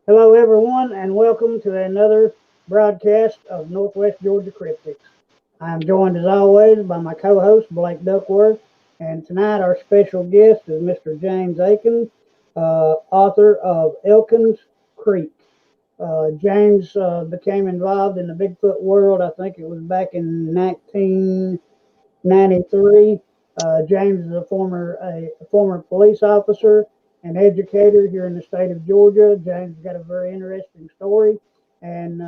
Hello, everyone, and welcome to another broadcast of Northwest Georgia Cryptics. I am joined, as always, by my co host, Blake Duckworth, and tonight our special guest is Mr. James Akin, author of ELKINS Creek. James became involved in the Bigfoot world, I think it was back in 1993. James is a former police officer and educator here in the state of Georgia. James got a very interesting story, and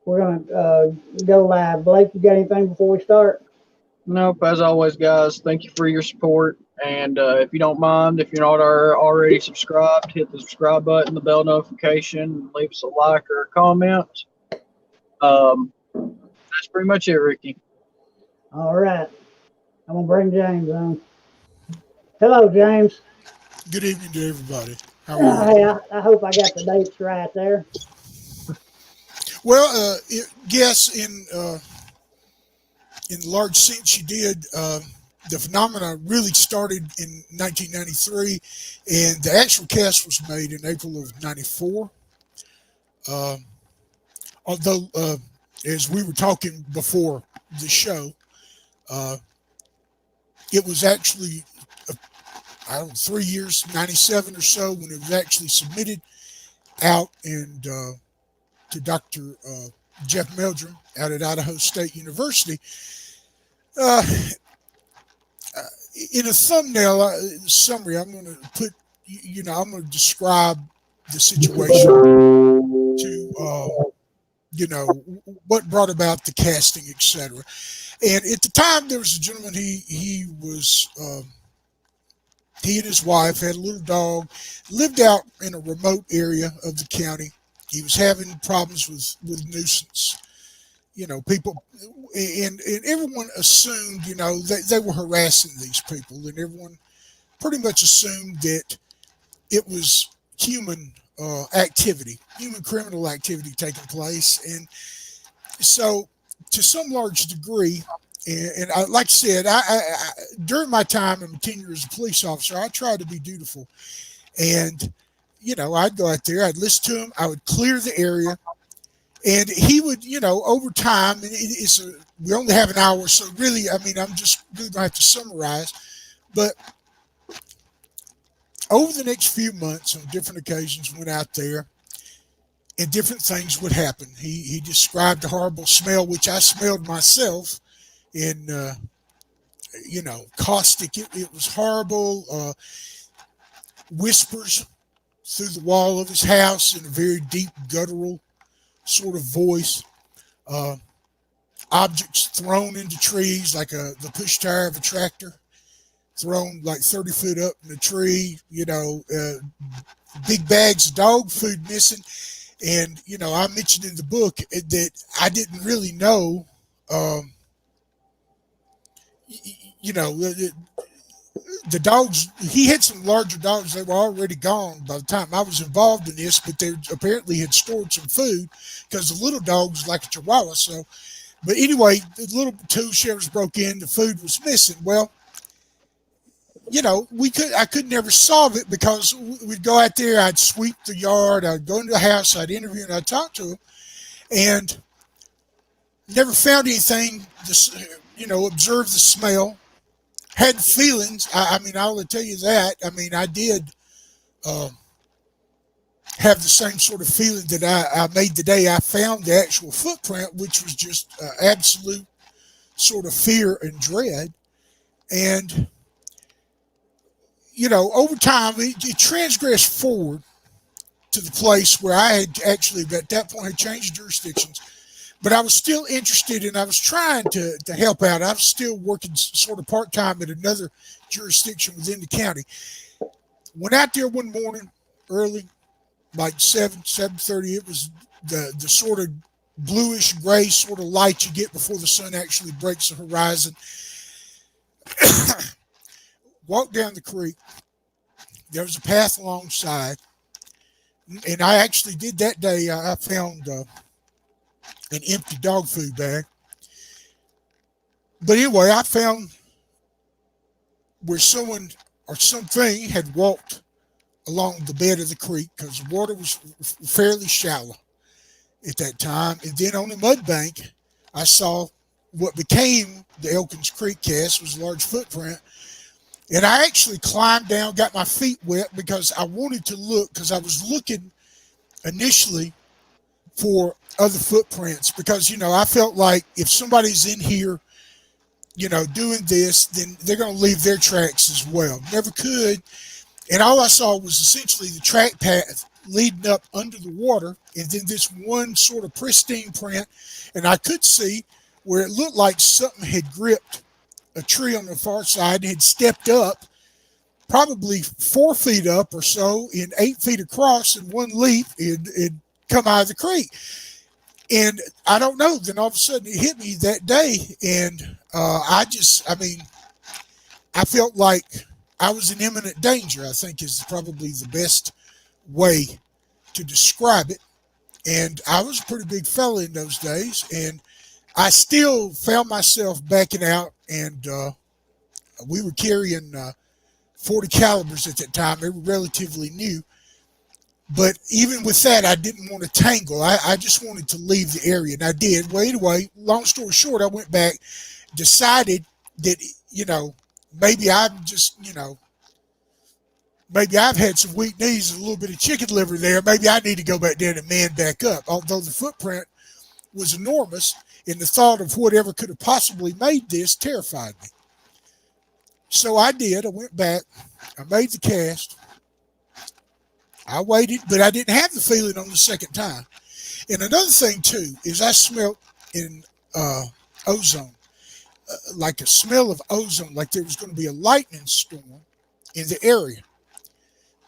we're going to go live. Blake, you got anything before we start? Nope, as always, guys, thank you for your support. And if you don't mind, if you're not already subscribed, hit the subscribe button, the bell notification, leave us a like or a comment. That's pretty much it, Ricky. All right, I'm going to bring James on. Hello, James. Good evening to everybody. How are you? Hey, I hope I got the dates right there. Well, yes, in large sense, you did. The phenomena really started in 1993, and the actual cast was made in April of '94. Uh, although, as we were talking before the show, uh, it was actually I don't know, 3 years, '97 or so, when it was actually submitted out and to Dr. Jeff Meldrum out at Idaho State University. Uh, in a thumbnail summary, I'm going to put, I'm going to describe the situation to, what brought about the casting, etc. And at the time, there was a gentleman. He and his wife had a little dog, lived out in a remote area of the county. He was having problems with nuisance. People, and everyone assumed, they were harassing these people, and everyone pretty much assumed that it was human criminal activity taking place. And so, to some large degree, and like I said, during my time in my tenure as a police officer, I tried to be dutiful. And, I'd go out there, I'd listen to him, I would clear the area, and he would, over time, and we only have an hour, so really, I mean, I'm just really going to have to summarize. But over the next few months, on different occasions, went out there, and different things would happen. He described a horrible smell, which I smelled myself, in caustic. It was horrible. Whispers through the wall of his house in a very deep, guttural sort of voice. Uh, Objects thrown into trees, like the push tire of a tractor, thrown like 30 foot up in a tree. Big bags of dog food missing. And, I mentioned in the book that I didn't really know, you know, the dogs, he had some larger dogs. They were already gone by the time I was involved in this, but they apparently had stored some food because the little dog was like a chihuahua. So, but anyway, the little two sheriffs broke in, the food was missing. Well, I could never solve it because we'd go out there, I'd sweep the yard, I'd go into the house, I'd interview and I'd talk to them, and never found anything. Observed the smell, had feelings. I mean, I'll tell you that. I mean, I did uh, have the same sort of feeling that I made the day I found the actual footprint, which was just absolute sort of fear and dread. And, over time, it transgressed forward to the place where I had actually, at that point, had changed jurisdictions. But I was still interested and I was trying to help out. I was still working sort of part time at another jurisdiction within the county. Went out there one morning early, like 7:30. It was the sort of bluish gray sort of light you get before the sun actually breaks the horizon. Walked down the creek. There was a path alongside. And I actually did that day. I found an empty dog food bag. But anyway, I found where someone or something had walked along the bed of the creek because the water was fairly shallow at that time. And then on the mud bank, I saw what became the Elkins Creek cast was a large footprint. And I actually climbed down, got my feet wet because I wanted to look, because I was looking initially for other footprints because, I felt like if somebody's in here, doing this, then they're going to leave their tracks as well. Never could. And all I saw was essentially the track path leading up under the water and then this one sort of pristine print. And I could see where it looked like something had gripped a tree on the far side and had stepped up probably 4 feet up or so and 8 feet across in one leap and come out of the creek. And I don't know, then all of a sudden it hit me that day. And I felt like I was in imminent danger, I think is probably the best way to describe it. And I was a pretty big fella in those days. And I still found myself backing out. And we were carrying 40 calibers at that time. They were relatively new. But even with that, I didn't want to tangle. I just wanted to leave the area. And I did. Well, anyway, long story short, I went back, decided that, maybe I'm just, maybe I've had some weak knees and a little bit of chicken liver there. Maybe I need to go back down and man back up. Although the footprint was enormous, and the thought of whatever could have possibly made this terrified me. So I did. I went back. I made the cast. I waited, but I didn't have the feeling on the second time. And another thing, too, is I smelled in ozone, like a smell of ozone, like there was going to be a lightning storm in the area.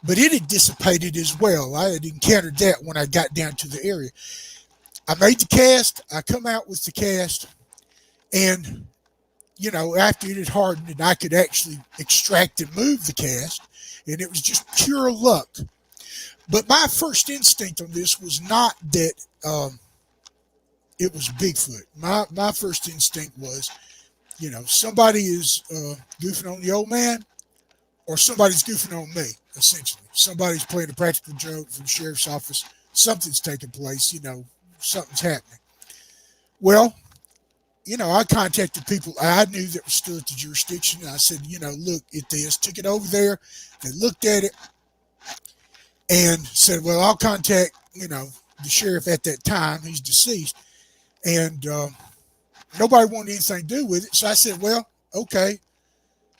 But it had dissipated as well. I had encountered that when I got down to the area. I made the cast. I come out with the cast. And, after it had hardened and I could actually extract and move the cast, and it was just pure luck. But my first instinct on this was not that it was Bigfoot. My first instinct was, somebody is goofing on the old man, or somebody's goofing on me, essentially. Somebody's playing a practical joke from the sheriff's office. Something's taking place, something's happening. Well, I contacted people I knew that were still at the jurisdiction. And I said, look at this. Took it over there. They looked at it and said, well, I'll contact, the sheriff at that time. He's deceased. And nobody wanted anything to do with it. So I said, well, okay,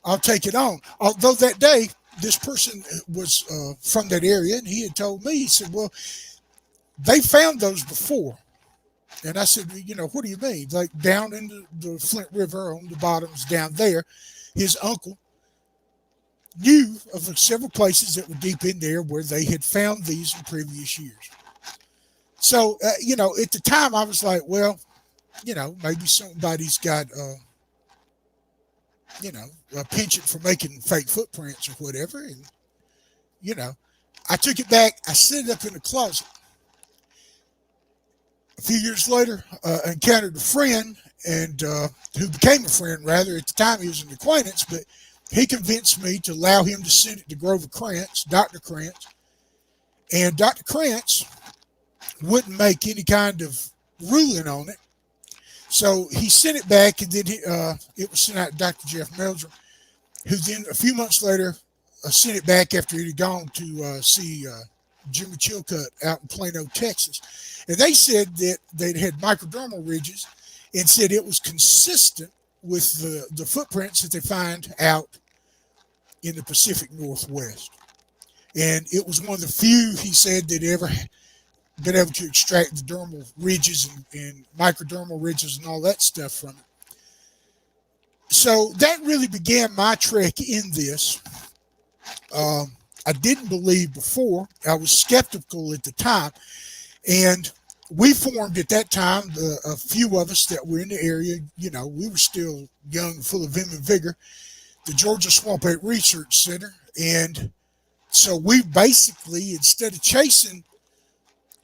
I'll take it on. Although that day, this person was from that area, and he had told me, he said, well, they found those before. And I said, what do you mean? Like down in the Flint River on the bottoms down there, his uncle knew of several places that were deep in there where they had found these in previous years. So, at the time I was like, well, maybe somebody's got, a penchant for making fake footprints or whatever. And, I took it back. I set it up in the closet. A few years later, I encountered a friend and who became a friend, rather. At the time, he was an acquaintance, but he convinced me to allow him to send it to Grover Krantz, Dr. Krantz. And Dr. Krantz wouldn't make any kind of ruling on it. So he sent it back, and then it was sent out to Dr. Jeff Meldrum, who then a few months later sent it back after he had gone to see Jimmy Chilcutt out in Plano, Texas. And they said that they had microdermal ridges and said it was consistent with the footprints that they find out in the Pacific Northwest. And it was one of the few, he said, that ever been able to extract the dermal ridges and microdermal ridges and all that stuff from it. So that really began my trek in this. I didn't believe before. I was skeptical at the time. And we formed at that time, a few of us that were in the area, we were still young, full of vim and vigor, the Georgia Swamp Ape Research Center. And so we basically, instead of chasing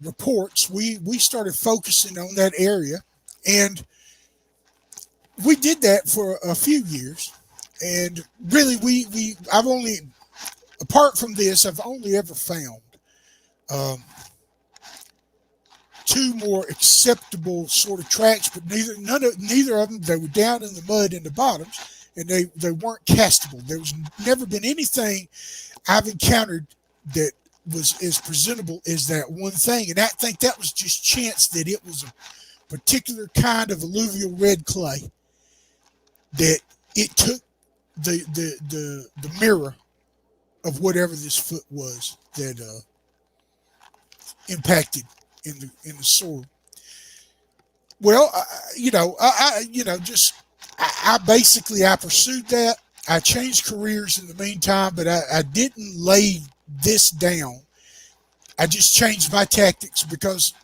reports, we started focusing on that area. And we did that for a few years. And really, I've only apart from this, I've only ever found two more acceptable sort of tracks, but neither of them, they were down in the mud in the bottoms, and they weren't castable. There was never been anything I've encountered that was as presentable as that one thing, and I think that was just chance that it was a particular kind of alluvial red clay that it took the mirror of whatever this foot was that impacted in the soil. Well, I basically I pursued that. I changed careers in the meantime, but I didn't lay this down. I just changed my tactics because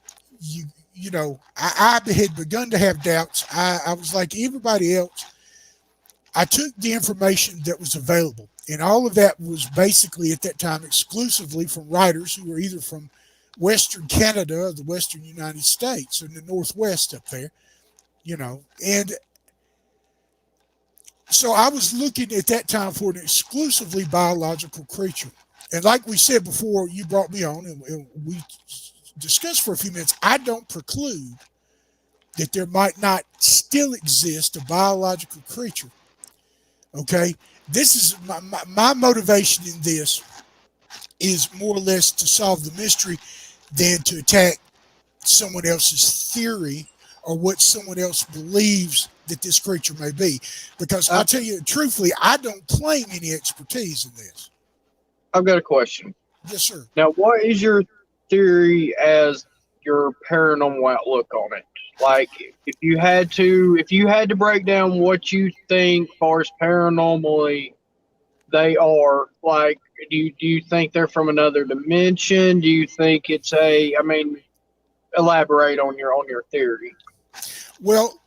I had begun to have doubts. I was like everybody else. I took the information that was available, and all of that was basically at that time exclusively from writers who were either from Western Canada or the Western United States and the Northwest up there, and so I was looking at that time for an exclusively biological creature. And like we said before, you brought me on and we discussed for a few minutes, I don't preclude that there might not still exist a biological creature. Okay? This is my motivation in this is more or less to solve the mystery than to attack someone else's theory or what someone else believes that this creature may be. Because I'll tell you truthfully, I don't claim any expertise in this. I've got a question. Yes, sir. Now, what is your theory as your paranormal outlook on it? Like, if you had to break down what you think, as far as paranormally they are, like, do you think they're from another dimension? Do you think it's elaborate on your theory? Well,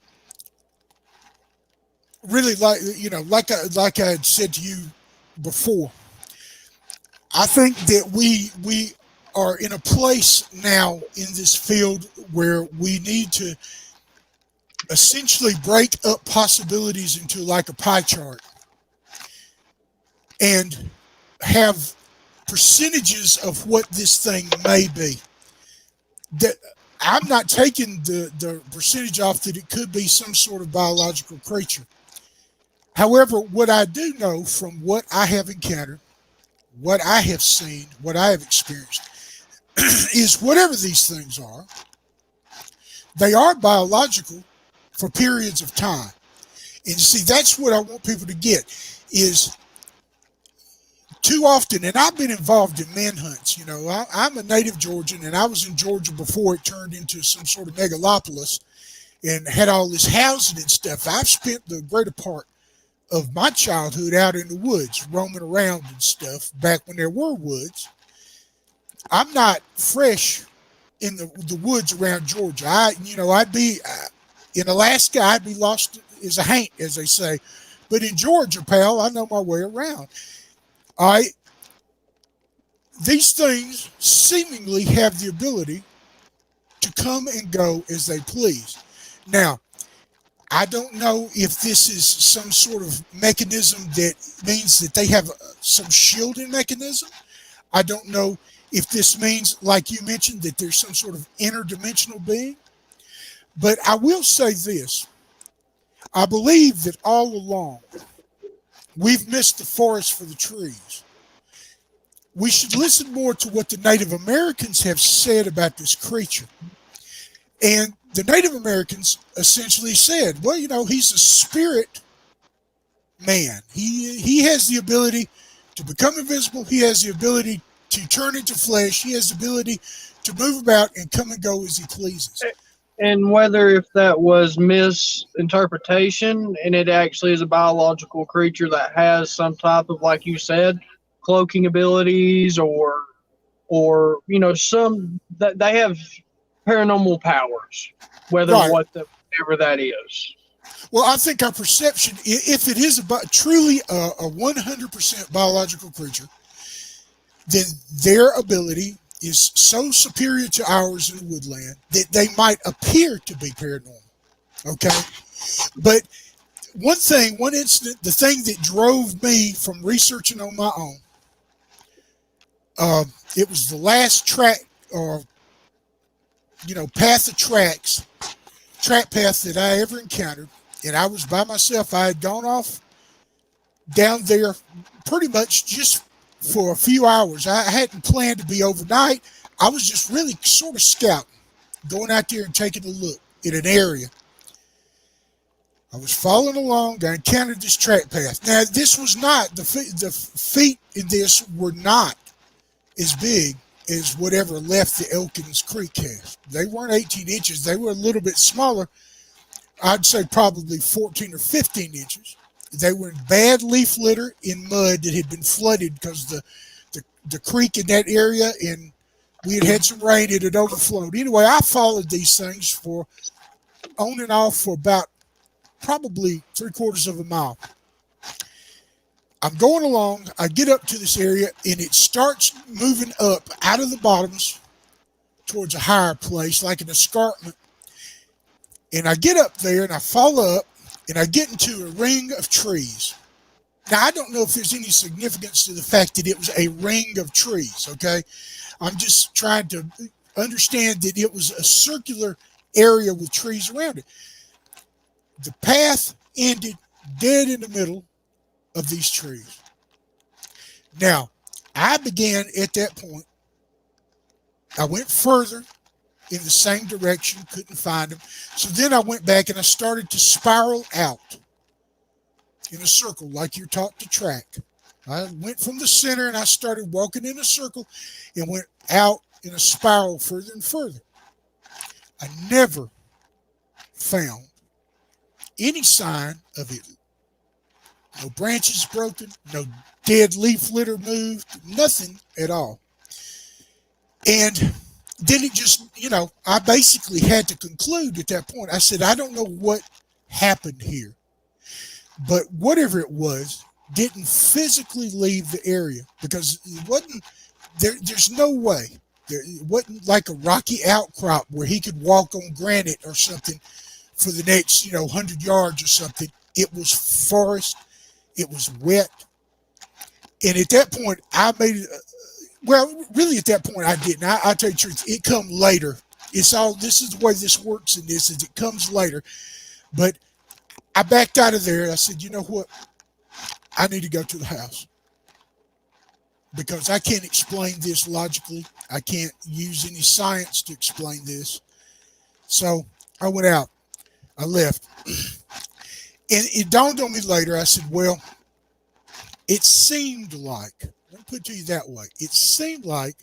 really, like I had said to you before, I think that we are in a place now in this field where we need to essentially break up possibilities into like a pie chart and have percentages of what this thing may be. That I'm not taking the percentage off that it could be some sort of biological creature. However, what I do know from what I have encountered, what I have seen, what I have experienced, is whatever these things are, they are biological for periods of time. And you see, that's what I want people to get is too often, and I've been involved in manhunts, I'm a native Georgian, and I was in Georgia before it turned into some sort of megalopolis and had all this housing and stuff. I've spent the greater part of my childhood out in the woods, roaming around and stuff, back when there were woods. I'm not fresh in the woods around Georgia. I'd be in Alaska, I'd be lost as a haint, as they say. But in Georgia, pal, I know my way around. All right. These things seemingly have the ability to come and go as they please. Now, I don't know if this is some sort of mechanism that means that they have some shielding mechanism. I don't know if this means, like you mentioned, that there's some sort of interdimensional being. But I will say this. I believe that all along, we've missed the forest for the trees. We should listen more to what the Native Americans have said about this creature. And the Native Americans essentially said, well, he's a spirit man. He has the ability to become invisible. He has the ability to turn into flesh. He has the ability to move about and come and go as he pleases. And whether if that was misinterpretation and it actually is a biological creature that has some type of, like you said, cloaking abilities or some that they have paranormal powers, whether Right. whatever that is. Well, I think our perception, if it is truly a 100% biological creature, then their ability is so superior to ours in the woodland that they might appear to be paranormal. Okay? But one incident, the thing that drove me from researching on my own It was the last track or path of track path that I ever encountered, and I was by myself. I had gone off down there pretty much just for a few hours. I hadn't planned to be overnight. I was just really sort of scouting, going out there and taking a look at an area. I was following along. I encountered this track path. Now, this was not, the feet in this were not as big as whatever left the Elkins Creek has. They weren't 18 inches. They were a little bit smaller. I'd say probably 14 or 15 inches. They were in bad leaf litter in mud that had been flooded because the creek in that area, and we had some rain. It had overflowed. Anyway, I followed these things for on and off for about probably 3/4 of a mile. I'm going along. I get up to this area, and it starts moving up out of the bottoms towards a higher place, like an escarpment. And I get up there, and I follow up, and I get into a ring of trees. Now, I don't know if there's any significance to the fact that it was a ring of trees, okay? I'm just trying to understand that it was a circular area with trees around it. The path ended dead in the middle of these trees. Now, I began at that point. I went further in the same direction, couldn't find them. So then I went back and I started to spiral out in a circle like you're taught to track. I went from the center and I started walking in a circle and went out in a spiral further and further. I never found any sign of it. No branches broken, no dead leaf litter moved, nothing at all. And then it just, I basically had to conclude at that point. I said, I don't know what happened here, but whatever it was didn't physically leave the area because it wasn't, there's no way. It wasn't like a rocky outcrop where he could walk on granite or something for the next, 100 yards or something. It was forest. It was wet. And at that point, I made it. Well, really at that point, I didn't. I'll tell you the truth. It come later. This is the way this works in this, is it comes later. But I backed out of there. I said, you know what? I need to go to the house because I can't explain this logically. I can't use any science to explain this. So I went out. I left. And it dawned on me later. I said, well, it seemed like, let me put it to you that way. It seemed like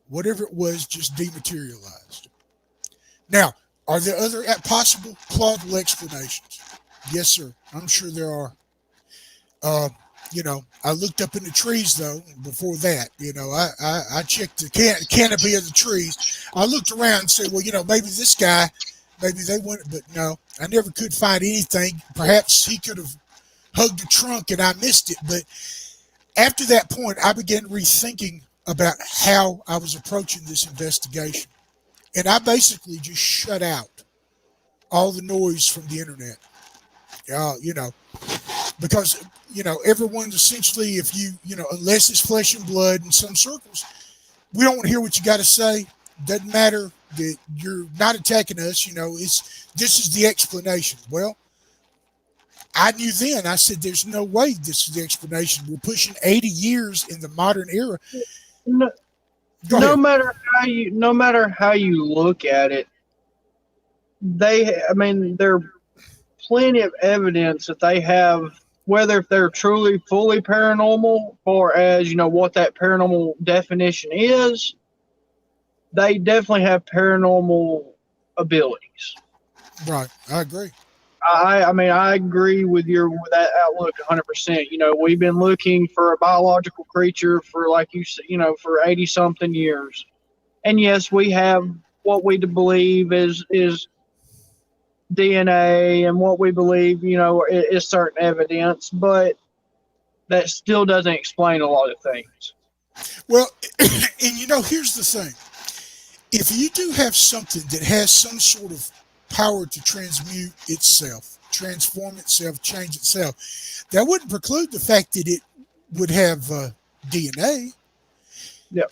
whatever it was just dematerialized. Now, are there other possible plausible explanations? Yes, sir. I'm sure there are. I looked up in the trees, though, before that. I checked the canopy of the trees. I looked around and said, well, maybe this guy, maybe they went, but no, I never could find anything. Perhaps he could have hugged a trunk and I missed it. But after that point, I began rethinking about how I was approaching this investigation. And I basically just shut out all the noise from the internet. Because, everyone's essentially, if unless it's flesh and blood in some circles, we don't want to hear what you got to say. Doesn't matter that you're not attacking us. This is the explanation. Well, I knew then. I said, "There's no way this is the explanation. We're pushing 80 year in the modern era." No matter how you look at it, there are plenty of evidence that they have, whether if they're truly fully paranormal or as what that paranormal definition is. They definitely have paranormal abilities. Right, I agree. I agree with that outlook 100%. We've been looking for a biological creature for, like you said, for 80 something years, and yes, we have what we believe is DNA and what we believe is certain evidence, but that still doesn't explain a lot of things. Well, and here's the thing. If you do have something that has some sort of power to transmute itself, transform itself, change itself, that wouldn't preclude the fact that it would have DNA. Yeah.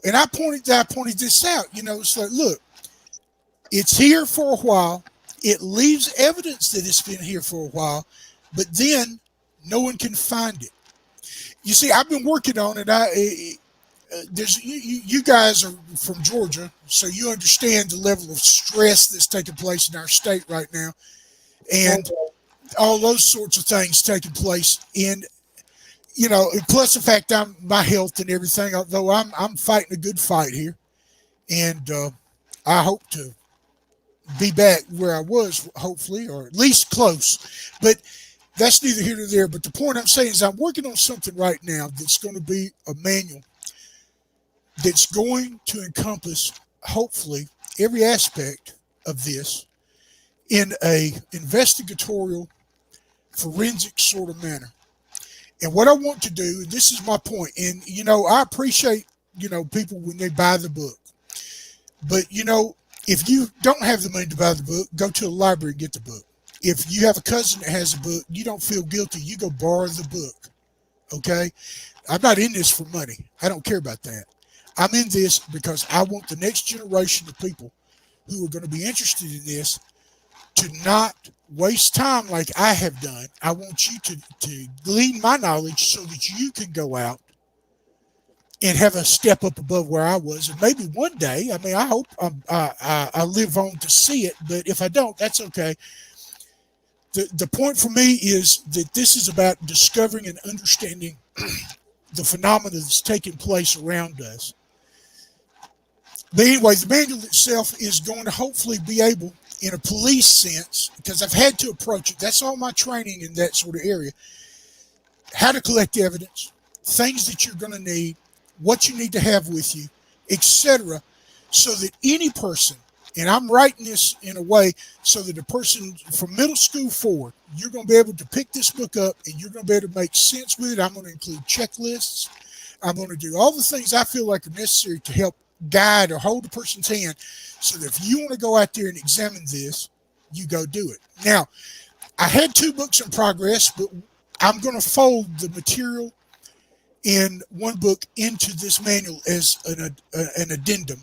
And I pointed this out. It's like, look, it's here for a while. It leaves evidence that it's been here for a while, but then no one can find it. You see, I've been working on it. There's you guys are from Georgia, so you understand the level of stress that's taking place in our state right now, and all those sorts of things taking place. And plus the fact my health and everything. Although I'm fighting a good fight here, and I hope to be back where I was, hopefully, or at least close. But that's neither here nor there. But the point I'm saying is I'm working on something right now that's going to be a manual that's going to encompass, hopefully, every aspect of this in a investigatorial, forensic sort of manner. And what I want to do, and this is my point, and I appreciate people when they buy the book, but if you don't have the money to buy the book, go to a library and get the book. If you have a cousin that has a book, you don't feel guilty, you go borrow the book. Okay? I'm not in this for money. I don't care about that. I'm in this because I want the next generation of people who are going to be interested in this to not waste time like I have done. I want you to glean my knowledge so that you can go out and have a step up above where I was. And maybe one day, I mean, I hope I live on to see it, but if I don't, that's okay. The point for me is that this is about discovering and understanding the phenomena that's taking place around us. But anyway, the manual itself is going to hopefully be able, in a police sense, because I've had to approach it. That's all my training in that sort of area. How to collect evidence, things that you're going to need, what you need to have with you, etc., so that any person, and I'm writing this in a way so that a person from middle school forward, you're going to be able to pick this book up and you're going to be able to make sense with it. I'm going to include checklists. I'm going to do all the things I feel like are necessary to help guide or hold a person's hand so that if you want to go out there and examine this, you go do it. Now, I had 2 books in progress, but I'm going to fold the material in one book into this manual as an addendum,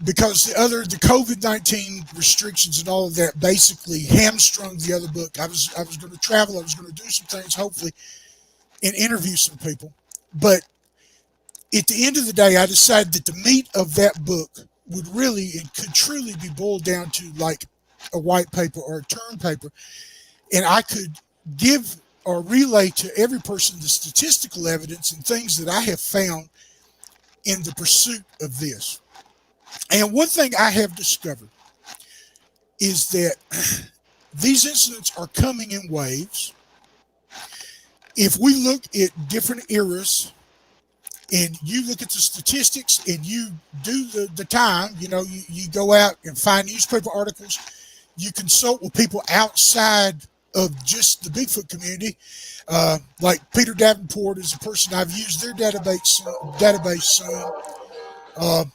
because the COVID-19 restrictions and all of that basically hamstrung the other book. I was going to travel. I was going to do some things, hopefully, and interview some people. But at the end of the day, I decided that the meat of that book would really and could truly be boiled down to like a white paper or a term paper. And I could give or relay to every person the statistical evidence and things that I have found in the pursuit of this. And one thing I have discovered is that these incidents are coming in waves. If we look at different eras and you look at the statistics and you do the time, you go out and find newspaper articles, you consult with people outside of just the Bigfoot community, like Peter Davenport is a person I've used their database soon.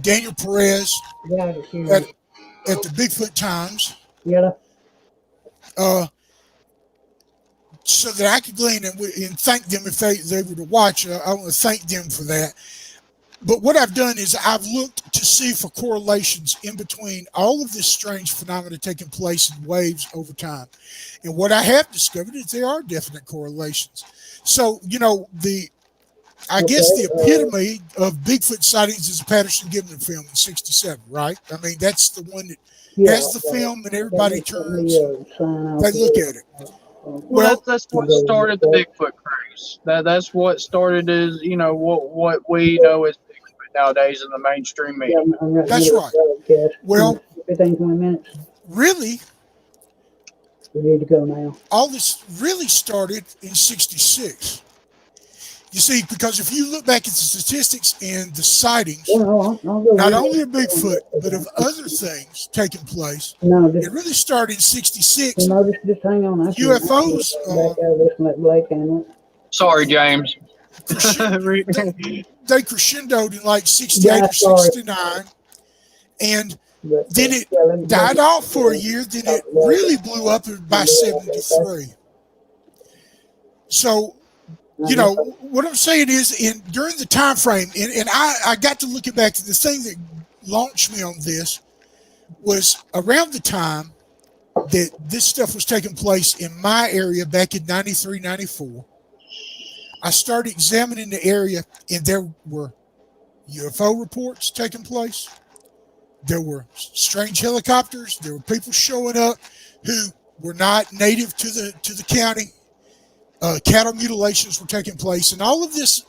Daniel Perez at the Bigfoot Times. Yeah. So that I could glean and thank them if they were to watch. I want to thank them for that. But what I've done is I've looked to see for correlations in between all of this strange phenomena taking place in waves over time. And what I have discovered is there are definite correlations. So, I guess the epitome of Bigfoot sightings is the Patterson-Gimlin film in '67, right? I mean, that's the one that has the film and everybody turns, they look at it. Well, that's what started the Bigfoot craze. That's what started is what we know as Bigfoot nowadays in the mainstream media. That's right. Well, 15, 20 minutes. Really, We need to go now. all this really started in '66. You see, because if you look back at the statistics and the sightings, I'll go not only of Bigfoot, but of other things taking place, it really started in '66. Just hang on. UFOs. Let Blake handle it. Sorry, James. They crescendoed in like '68 or '69, and then it died off for a year. Then it really blew up by '73. So You know, what I'm saying is, during the time frame, and I got to looking back to the thing that launched me on this was around the time that this stuff was taking place in my area back in 93, 94. I started examining the area, and there were UFO reports taking place. There were strange helicopters. There were people showing up who were not native to the county. Cattle mutilations were taking place, and all of this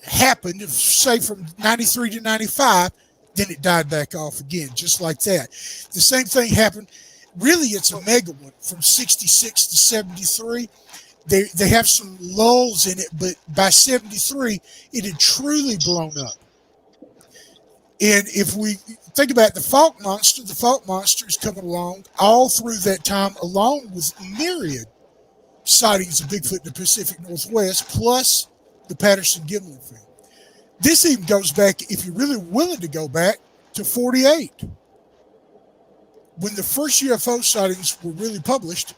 happened, say from 93 to 95, then it died back off again, just like that. The same thing happened. Really, it's a mega one from 66 to 73. They have some lulls in it, but by 73, it had truly blown up. And if we think about the fault monster is coming along all through that time, along with myriad sightings of Bigfoot in the Pacific Northwest, plus the Patterson-Gimlin film. This even goes back, if you're really willing to go back, to 48. When the first UFO sightings were really published,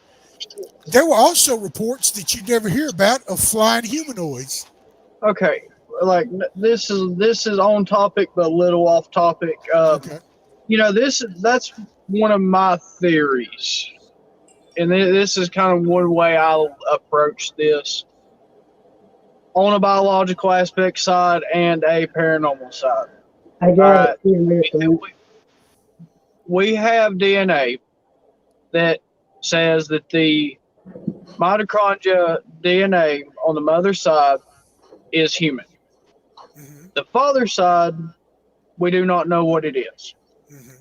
there were also reports that you'd never hear about of flying humanoids. Okay, like this is on topic but a little off topic. Okay. You know, that's one of my theories, and this is kind of one way I'll approach this on a biological aspect side and a paranormal side. I got it. We have DNA that says that the mitochondria DNA on the mother's side is human. Mm-hmm. The father's side, we do not know what it is. Mm-hmm.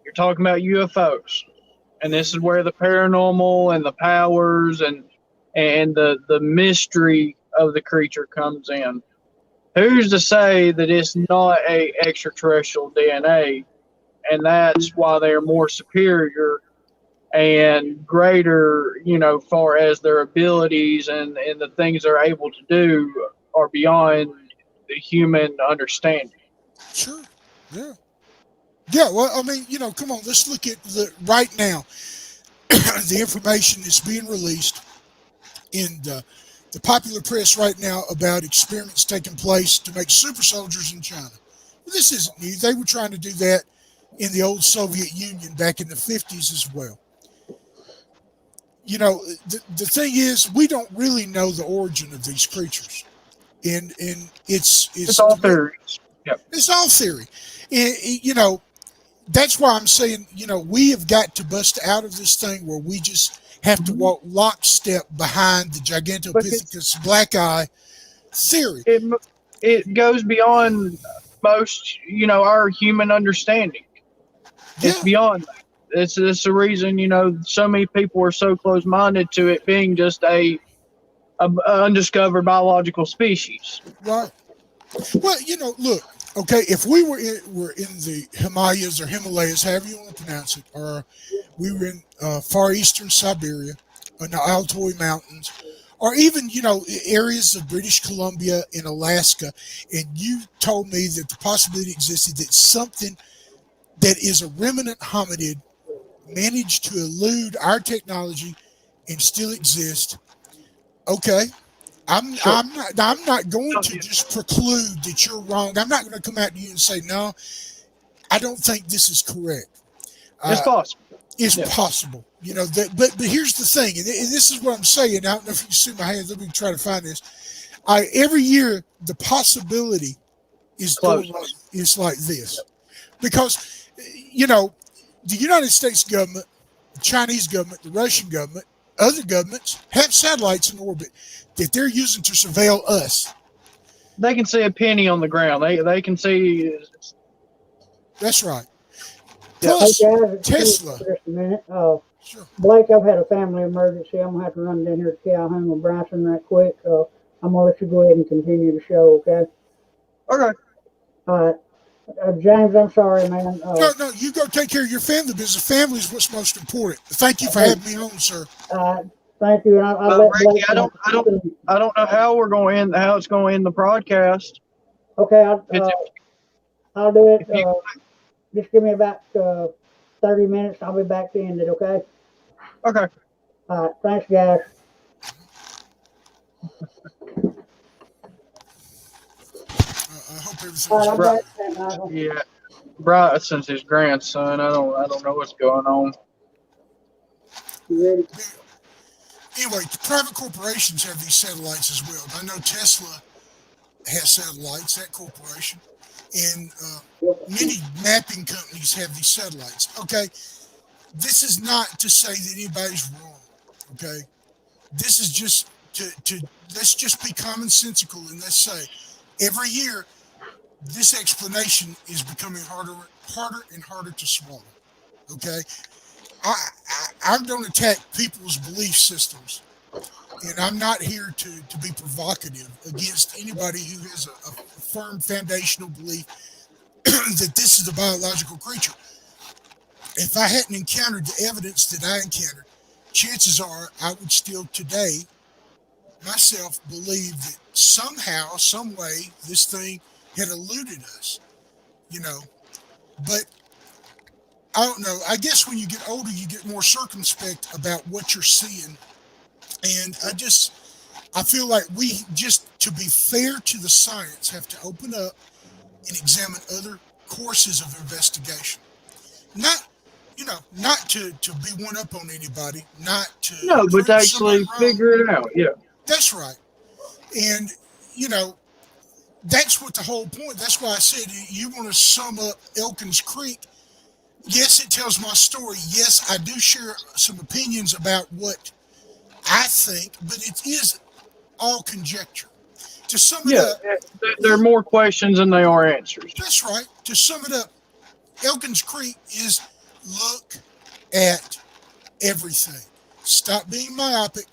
You're talking about UFOs, and this is where the paranormal and the powers and the mystery of the creature comes in. Who's to say that it's not a extraterrestrial DNA, and that's why they're more superior and greater, you know, far as their abilities and the things they're able to do are beyond the human understanding. Sure. Yeah. Yeah. Well, I mean, you know, come on, let's look at right now, the information that's being released in the popular press right now about experiments taking place to make super soldiers in China. Well, this isn't new. They were trying to do that in the old Soviet Union back in the 50s as well. You know, the thing is, we don't really know the origin of these creatures. And it's all theory. Yep. It's all theory. And, you know, that's why I'm saying, you know, we have got to bust out of this thing where we just have to walk lockstep behind the Gigantopithecus black eye theory. It goes beyond most, you know, our human understanding. Yeah. It's beyond that. It's the reason, you know, so many people are so close-minded to it being just a undiscovered biological species. Right. Well, you know, look, okay, if we were in the Himalayas or Himalayas, however you want to pronounce it, or we were in far eastern Siberia, or the Altai Mountains, or even, you know, areas of British Columbia and Alaska, and you told me that the possibility existed that something that is a remnant hominid managed to elude our technology and still exist, okay, I'm not going to just preclude that you're wrong. I'm not going to come out to you and say, no, I don't think this is correct. It's possible. It's possible. You know, but here's the thing, and this is what I'm saying. I don't know if you can see my hands. Let me try to find this. Every year, the possibility is like this. Because, you know, the United States government, the Chinese government, the Russian government, other governments have satellites in orbit that they're using to surveil us. They can see a penny on the ground. They can see. That's right. Plus, hey guys, Tesla. Just a minute. Sure. Blake, I've had a family emergency. I'm going to have to run down here to Calhoun with Bryson right quick. So I'm going to let you go ahead and continue the show, okay? Okay. All right. James, I'm sorry, man. No, you go take care of your family business. Family is what's most important. Thank you for having me on, sir. Thank you. And Ricky, I don't know how we're going to end, how it's going to end the broadcast. Okay, I'll do it. Just give me about 30 minutes. I'll be back to end it. Okay. Okay. All right. Thanks, guys. I hope everything All is right, I'm okay. Bri- back, Michael. yeah, Bryson's his grandson. I don't know what's going on. You ready? Anyway, private corporations have these satellites as well. I know Tesla has satellites, that corporation, and many mapping companies have these satellites. Okay, this is not to say that anybody's wrong. Okay, this is just to let's just be commonsensical and let's say every year this explanation is becoming harder and harder to swallow. Okay, I don't attack people's belief systems, and I'm not here to be provocative against anybody who has a firm foundational belief that this is a biological creature. If I hadn't encountered the evidence that I encountered, chances are I would still today myself believe that somehow, some way, this thing had eluded us, you know. But I don't know. I guess when you get older, you get more circumspect about what you're seeing. And I feel like we just, to be fair to the science, have to open up and examine other courses of investigation. Not, not to be one up on anybody, not to No, but prove somebody actually wrong. figure it out. Yeah. That's right. And, you know, that's what the whole point. That's why I said you want to sum up Elkins Creek. Yes, it tells my story. Yes, I do share some opinions about what I think, but it is all conjecture. To sum it Yeah. up, There are more questions than they are answers. that's right. To sum it up, Elkins Creek is look at everything. Stop being myopic.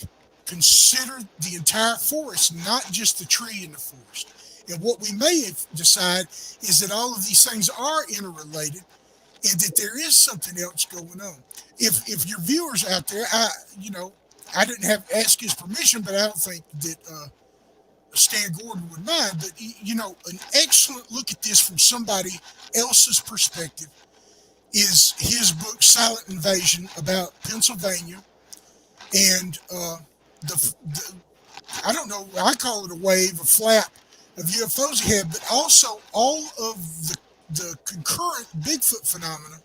Consider the entire forest, not just the tree in the forest. And what we may decide is that all of these things are interrelated and that there is something else going on. If your viewers out there, I didn't have to ask his permission, but I don't think that Stan Gordon would mind. But an excellent look at this from somebody else's perspective is his book Silent Invasion about Pennsylvania and the I don't know, I call it a wave, a flap of UFOs he had, but also all of the concurrent Bigfoot phenomena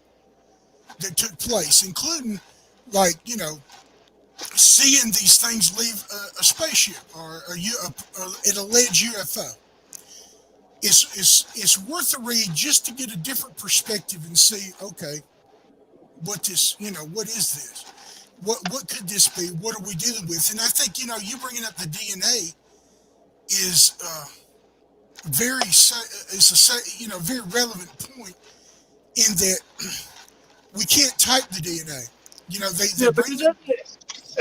that took place, including like seeing these things leave a spaceship or an alleged UFO. It's worth a read just to get a different perspective and see, okay, what is this? What could this be? What are we dealing with? And I think you bringing up the DNA is very relevant point in that we can't type the DNA. They Yeah, bring because the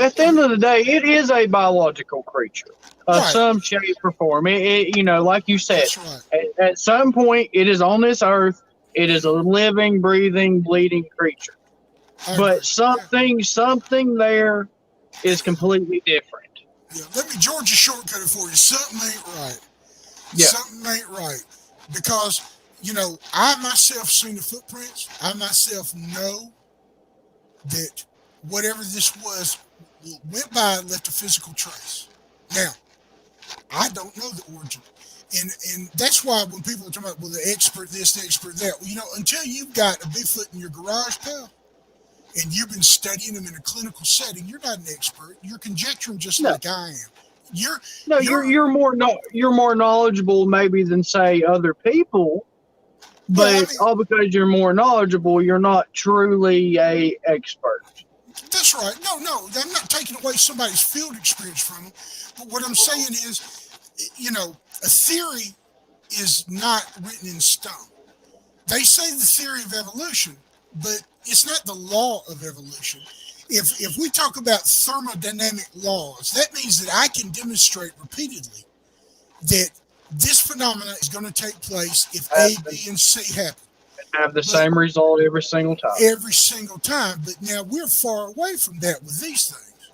at the end of the day, it is a biological creature of right. some shape or form. Like you said, That's right. at some point, it is on this earth. It is a living, breathing, bleeding creature. I But agree. Yeah. something there is completely different. Yeah. Let me Georgia shortcut it for you. Something ain't right. Yeah. Something ain't right because I myself seen the footprints. I myself know that whatever this was went by and left a physical trace. Now, I don't know the origin. And that's why when people are talking about, well, the expert this, the expert that, well, until you've got a Bigfoot in your garage, pal, and you've been studying them in a clinical setting, you're not an expert. You're conjecturing just No, like I am. You're, no, you're, you're more knowledgeable maybe than say other people. well, I But mean, all because you're more knowledgeable, you're not truly a expert. that's right. No, I'm not taking away somebody's field experience from them. But what I'm saying is, a theory is not written in stone. They say the theory of evolution, but it's not the law of evolution. If we talk about thermodynamic laws, that means that I can demonstrate repeatedly that this phenomena is going to take place if A, Have, B, and C happen. have the But same result every single time. every single time, but now we're far away from that with these things.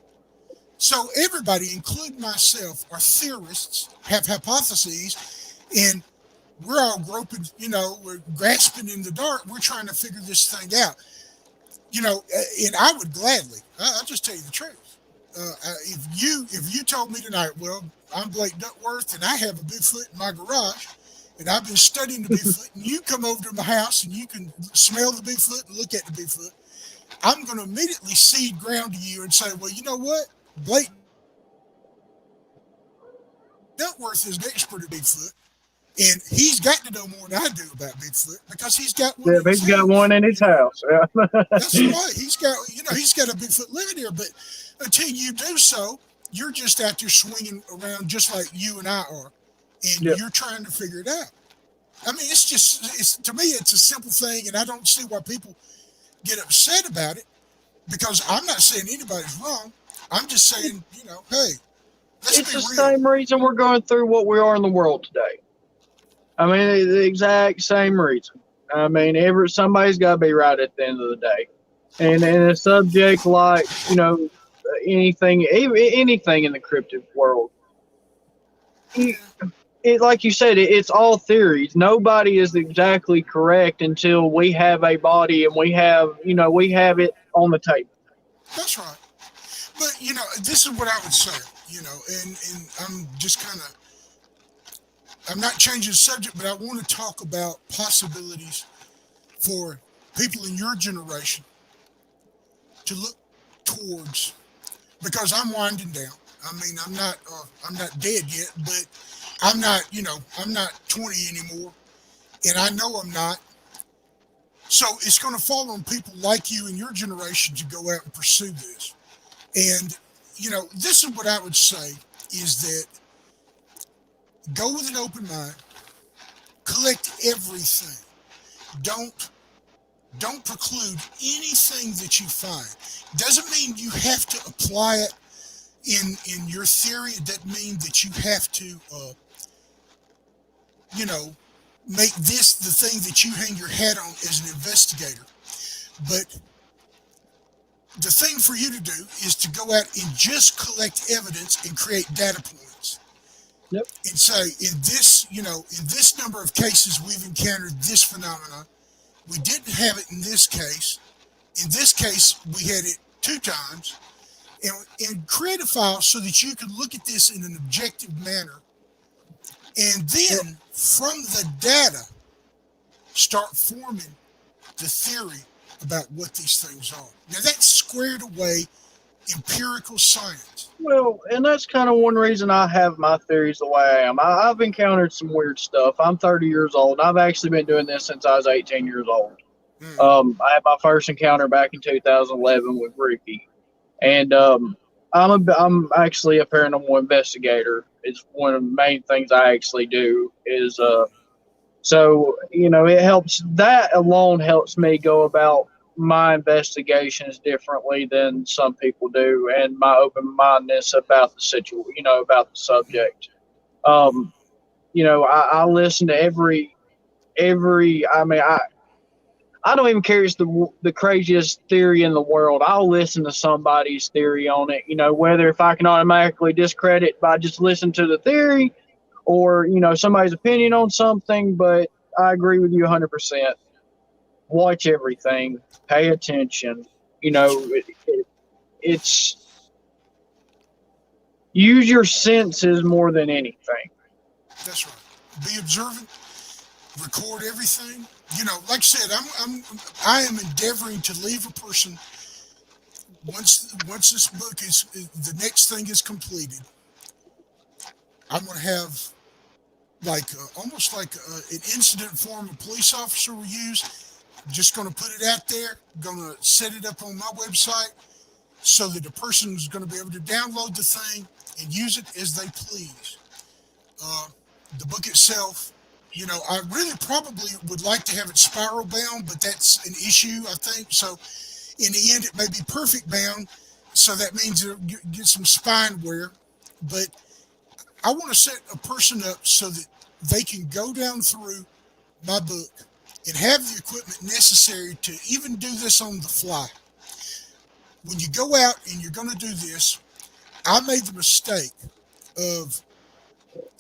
So everybody, including myself, are theorists, have hypotheses, and we're all groping, we're grasping in the dark. We're trying to figure this thing out. And I would gladly, I'll just tell you the truth. If you told me tonight, well, I'm Blake Duckworth and I have a Bigfoot in my garage, and I've been studying the Bigfoot, and you come over to my house and you can smell the Bigfoot and look at the Bigfoot, I'm going to immediately cede ground to you and say, well, you know what? Blake Duckworth is an expert at Bigfoot, and he's got to know more than I do about Bigfoot because he's got one Yeah, in his he's got house. one in his house. That's Yeah. right. He's got a Bigfoot living here. But until you do so, you're just out there swinging around just like you and I are, and Yep. you're trying to figure it out. I mean, it's to me, it's a simple thing, and I don't see why people get upset about it because I'm not saying anybody's wrong. I'm just saying, hey, let's It's be the real. same reason we're going through what we are in the world today. I mean, the exact same reason. I mean, somebody's got to be right at the end of the day. And in a subject like, anything, even anything in the cryptid world, you, like you said, it's all theories. Nobody is exactly correct until we have a body and we have it on the table. That's right. But this is what I would say. And I'm just kind of I'm not changing the subject, but I want to talk about possibilities for people in your generation to look towards because I'm winding down. I mean, I'm not dead yet, but I'm not 20 anymore, and I know I'm not. So it's going to fall on people like you and your generation to go out and pursue this. And this is what I would say is that go with an open mind, collect everything. Don't don't preclude anything that you find. Doesn't mean you have to apply it in your theory. It doesn't mean that you have to you know make this the thing that you hang your hat on as an investigator. But the thing for you to do is to go out and just collect evidence and create data points Yep. and say in this number of cases we've encountered this phenomenon. We didn't have it in this case. In this case, we had it 2 times. And create a file so that you can look at this in an objective manner. And then from the data, start forming the theory about what these things are. Now that's squared away empirical science. Well, and that's kind of one reason I have my theories the way I am. I've encountered some weird stuff. I'm 30 years old. I've actually been doing this since I was 18 years old. Mm. I had my first encounter back in 2011 with Ricky, and I'm actually a paranormal investigator. It's one of the main things I actually do. So it helps. That alone helps me go about my investigations differently than some people do, and my open mindedness about the situation, about the subject. Um, I listen to every. I mean, I don't even care if it's the craziest theory in the world. I'll listen to somebody's theory on it. Whether if I can automatically discredit by just listening to the theory, or somebody's opinion on something. But I agree with you 100%. Watch everything, pay attention. That's right. It's use your senses more than anything. That's right. Be observant. Record everything. Like I said, I am endeavoring to leave a person once this book is the next thing is completed. I'm going to have like almost like an incident form a police officer will use. Just going to put it out there. Going to set it up on my website so that the person is going to be able to download the thing and use it as they please. The book itself, I really probably would like to have it spiral bound, but that's an issue, I think. So in the end, it may be perfect bound. So that means it'll get some spine wear. But I want to set a person up so that they can go down through my book and have the equipment necessary to even do this on the fly. When you go out and you're going to do this, I made the mistake of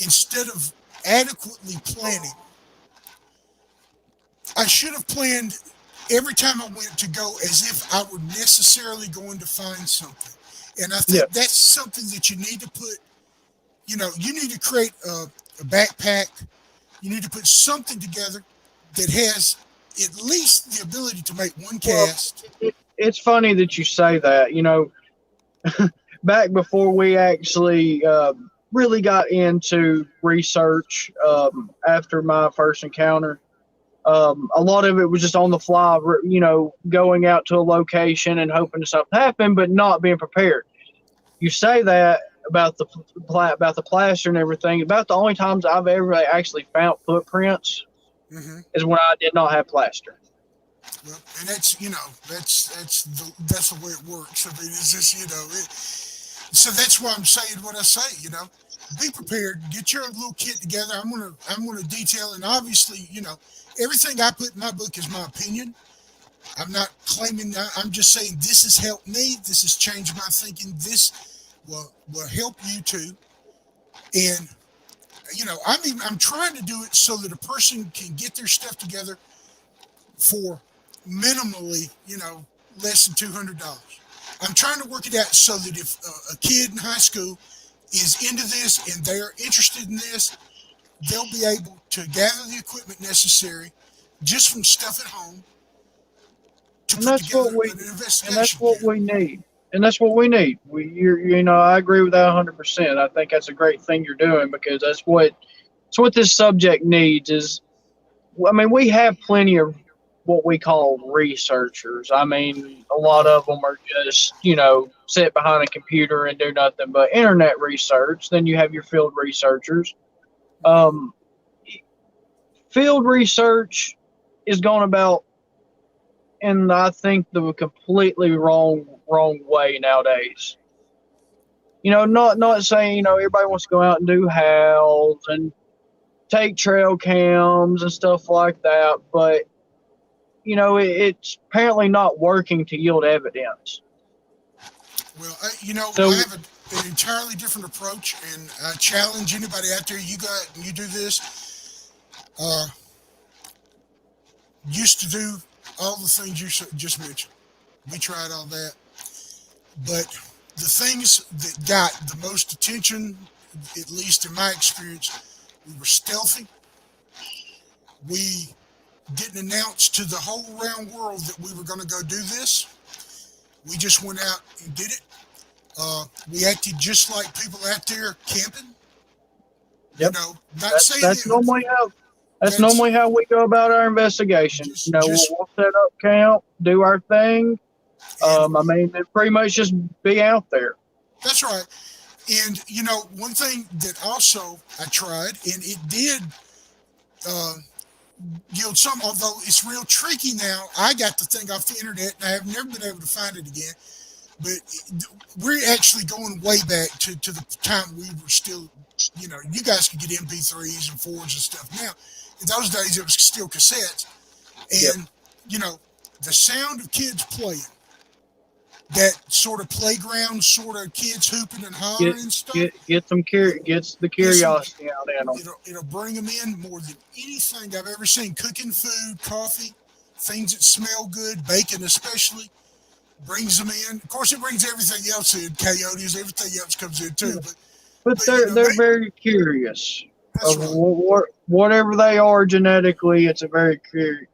instead of adequately planning, I should have planned every time I went to go as if I were necessarily going to find something. And I Yeah. think that's something that you need to put, you need to create a backpack You need to put something together that has at least the ability to make one Well, cast. it's funny that you say that. Back before we actually really got into research after my first encounter, a lot of it was just on the fly, going out to a location and hoping something happened, but not being prepared. You say that about the plaster and everything. About the only times I've ever actually found footprints Mm-hmm. is when I did not have plaster. Well, and that's the way it works. I mean, it's just so that's why I'm saying what I say. Be prepared. Get your little kit together. I'm gonna detail, and obviously, everything I put in my book is my opinion. I'm not claiming. I'm just saying this has helped me. This has changed my thinking. This will help you too. And I'm trying to do it so that a person can get their stuff together for minimally, less than $200. I'm trying to work it out so that if a kid in high school is into this and they're interested in this, they'll be able to gather the equipment necessary just from stuff at home to And put that's together what we an and investigation that's what kit. we need. And that's what we need. I agree with that 100%. I think that's a great thing you're doing because that's what this subject needs. We have plenty of what we call researchers. A lot Right. of them are just sit behind a computer and do nothing but internet research. Then you have your field researchers. Um, Field research is going about, and I think the completely wrong way nowadays. Not saying everybody wants to go out and do howls and take trail cams and stuff like that, but it's apparently not working to yield evidence. Well, I So have an entirely different approach, and I challenge anybody out there. You do this. Uh, Used to do all the things you just mentioned. We tried all that, but the things that got the most attention, at least in my experience, we were stealthy. We didn't announce to the whole round world that we were going to go do this. We just went out and did it. We acted just like people out there camping. yep, Not saying that's it. That's normally how we go about our investigations. just We'll set up camp, do our thing. and It pretty much just be out there. that's right. And one thing that also I tried, and it did uh, yield some, although it's real tricky now. I got the thing off the internet, and I have never been able to find it again. But we're actually going way back to the time we were still, you guys could get MP3s and 4s and stuff. Now, in those days, it was still cassettes. Yep. And, the sound of kids playing, that sort of playground, sort of kids hooping and hollering and stuff. Gets the curiosity out in them. It'll bring them in more than anything I've ever seen. Cooking food, coffee, things that smell good, bacon especially, brings them in. Of course, it brings everything else in. Coyotes, everything else comes in too. But they're very curious That's of right. whatever they are genetically. It's a very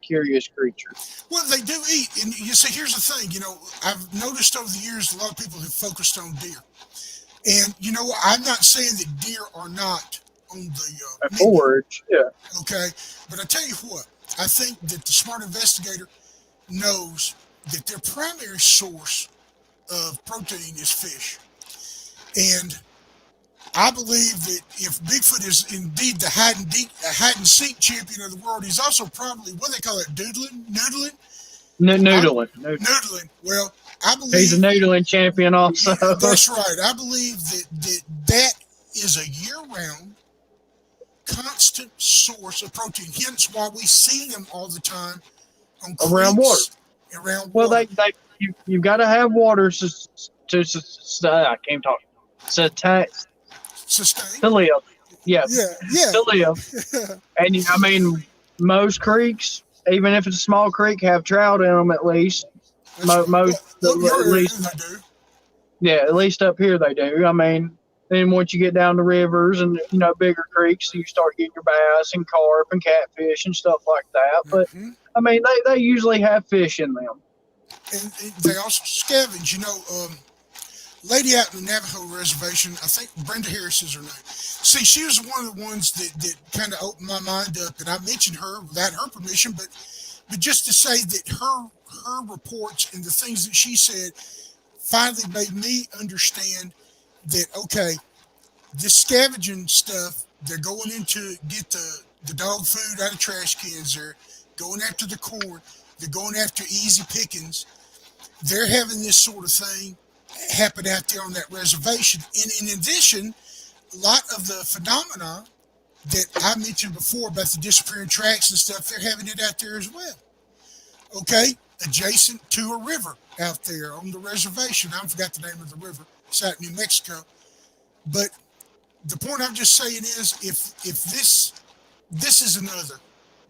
curious creature. Well, they do eat. And you see, here's the thing. I've noticed over the years a lot of people have focused on deer. And you know what? I'm not saying that deer are not on the menu, Forage, yeah. okay? But I tell you what, I think that the smart investigator knows that their primary source of protein is fish. And I believe that if Bigfoot is indeed the hide and seek champion of the world, he's also probably what they call it, noodling. Noodling. Well, I believe He's a noodling champion also. that's right. I believe that is a year-round, constant source of protein. Hence, why we see them all the time on Around water. creeks, around Well, water. you've got to have water I can't talk. Sustain. To live. Yeah, Yeah. to live. And most creeks, even if it's a small creek, have trout in them at least. That's right. Most Well, at least, they do. yeah, at least up here they do. Then once you get down the rivers and bigger creeks, you start getting your bass and carp and catfish and stuff like that. But Hmm. I mean, they usually have fish in them. And they also scavenge. Lady out in the Navajo reservation, I think Brenda Harris is her name. See, she was one of the ones that kind of opened my mind up, and I mentioned her without her permission, but just to say that her reports and the things that she said finally made me understand that okay, this scavenging stuff, they're going in to get the dog food out of trash cans. They're going after the corn. They're going after easy pickings. They're having this sort of thing happen out there on that reservation. And in addition, a lot of the phenomena that I mentioned before about the disappearing tracks and stuff, they're having it out there as well. Okay, adjacent to a river out there on the reservation. I forgot the name of the river. It's out in New Mexico. But the point I'm just saying is, if this is another,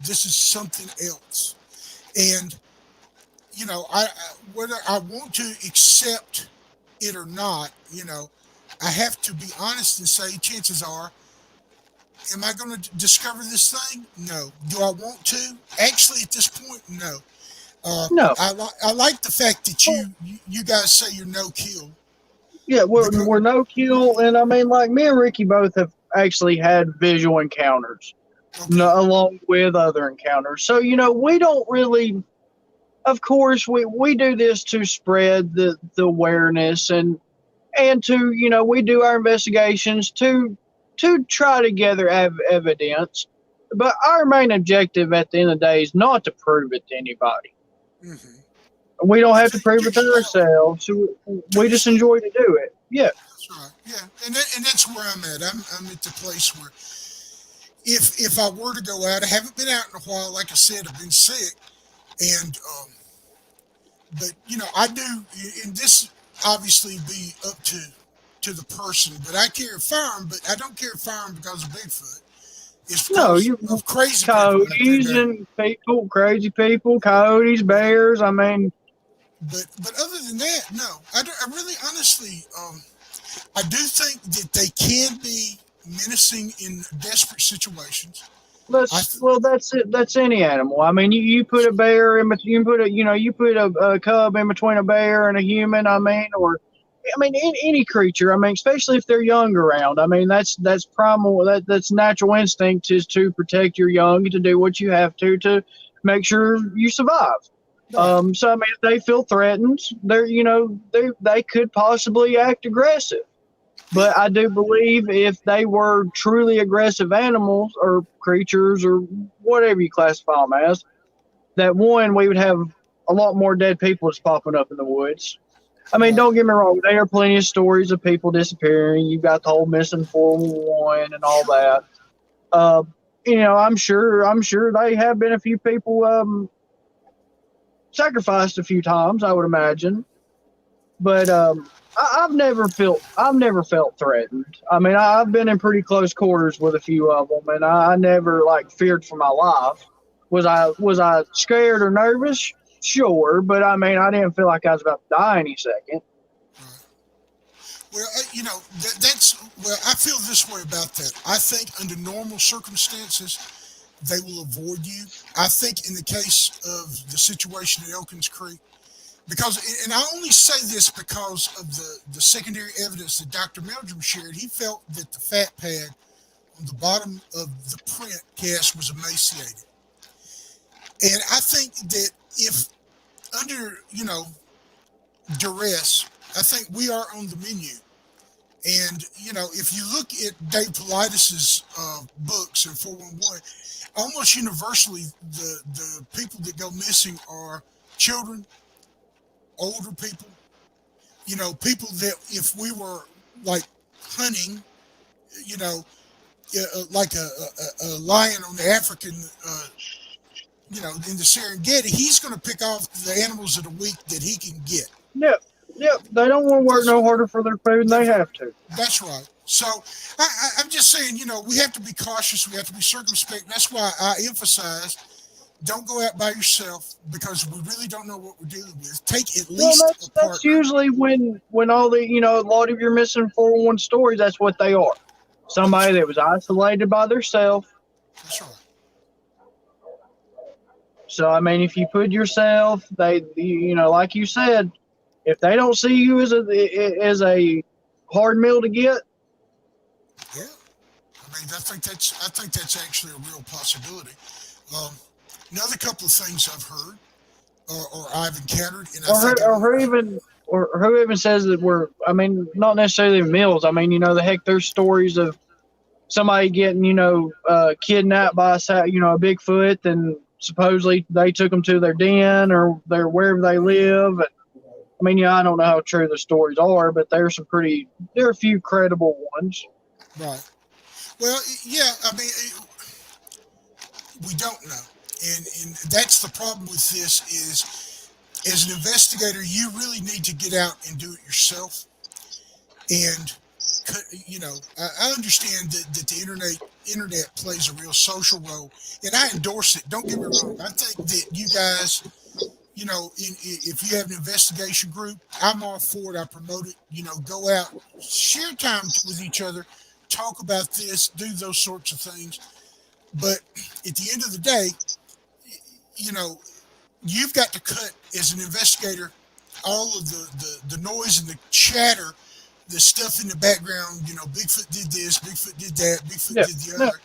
this is something else, and whether I want to accept it or not, I have to be honest and say, chances are, am I going to discover this thing? No. Do I want to? Actually, at this point, no. No, I like the fact that you guys say you're no kill yeah, because we're no kill, and I mean, like me and Ricky both have actually had visual encounters, okay, along with other encounters. So we don't really. Of course, we do this to spread the awareness and to we do our investigations to try to gather evidence. But our main objective at the end of the day is not to prove it to anybody. mm-hmm. We don't have to Just prove it to yourself, ourselves. to We just yourself. enjoy to do it. Yeah. That's right. Yeah, and that's where I'm at. I'm at the place where if I were to go out, I haven't been out in a while. Like I said, I've been sick, and but I do, and this obviously be up to the person. But I carry a firearm, but I don't carry a firearm because of Bigfoot. It's No, because you of crazy people out there coyotes that. and people, crazy people, coyotes, Right. bears. I mean, But other than that, no. I really honestly, I do think that they can be menacing in desperate situations. I th- that's it. That's any animal. I mean, you put a bear in, but you put you put a cub in between a bear and a human. I mean, or I mean, any creature. I mean, especially if they're young around. I mean, that's primal. That's natural instinct is to protect your young, to do what you have to make sure you survive. right. So I mean, if they feel threatened, they could possibly act aggressive. Yeah. But I do believe if they were truly aggressive animals or creatures or whatever you classify them as, that one, we would have a lot more dead people just popping up in the woods. I mean, Right. don't get me wrong, there are plenty of stories of people disappearing. You've got the whole missing 411 and all Sure. that. I'm sure they have been a few people sacrificed a few times, I would imagine. But I've never felt threatened. I mean, I've been in pretty close quarters with a few of them, and I never like feared for my life. Was I scared or nervous? Sure, but I mean, I didn't feel like I was about to die any second. Right. Well, that's well. I feel this way about that. I think under normal circumstances, they will avoid you. I think in the case of the situation at Elkins Creek, because and I only say this because of the secondary evidence that Dr. Meldrum shared. He felt that the fat pad on the bottom of the print cast was emaciated, and I think that if under duress, I think we are on the menu. And if you look at Dave Politis's books in 411, almost universally the people that go missing are children, older people, people that if we were like hunting, you know, like a lion on the African, in the Serengeti, he's going to pick off the animals of the week that he can get. Yep, yep. They don't want to work That's no harder for their food than they have to. that's right. So I'm just saying, we have to be cautious. We have to be circumspect. That's why I emphasize don't go out by yourself because we really don't know what we're dealing with. Take at Well, least a that's partner. usually when all the a lot of your missing 411 stories. That's what they are. That's Somebody that was isolated by themselves. that's right. So I mean, if you put yourself, like you said, if they don't see you as a hard meal to get, Yeah. I mean, I think that's actually a real possibility. Um, another couple of things I've heard or I've encountered, and I or think who, or who even or who even says that we're. I mean, not necessarily meals. I mean, the heck, there's stories of somebody getting kidnapped by a Bigfoot, and supposedly they took them to their den or their wherever they live. And, I mean, I don't know how true the stories are, but there are a few credible ones. right. Well, yeah. I mean, we don't know, and that's the problem with this is as an investigator, you really need to get out and do it yourself. And I understand that the internet plays a real social role, and I endorse it. Don't get me wrong. I think that you guys, if you have an investigation group, I'm all for it. I promote it. Go out, share time with each other, talk about this, do those sorts of things. But at the end of the day, you know, you've got to cut as an investigator all of the noise and the chatter, the stuff in the background. Bigfoot did this, Bigfoot did that, Bigfoot Yeah, did the no, other,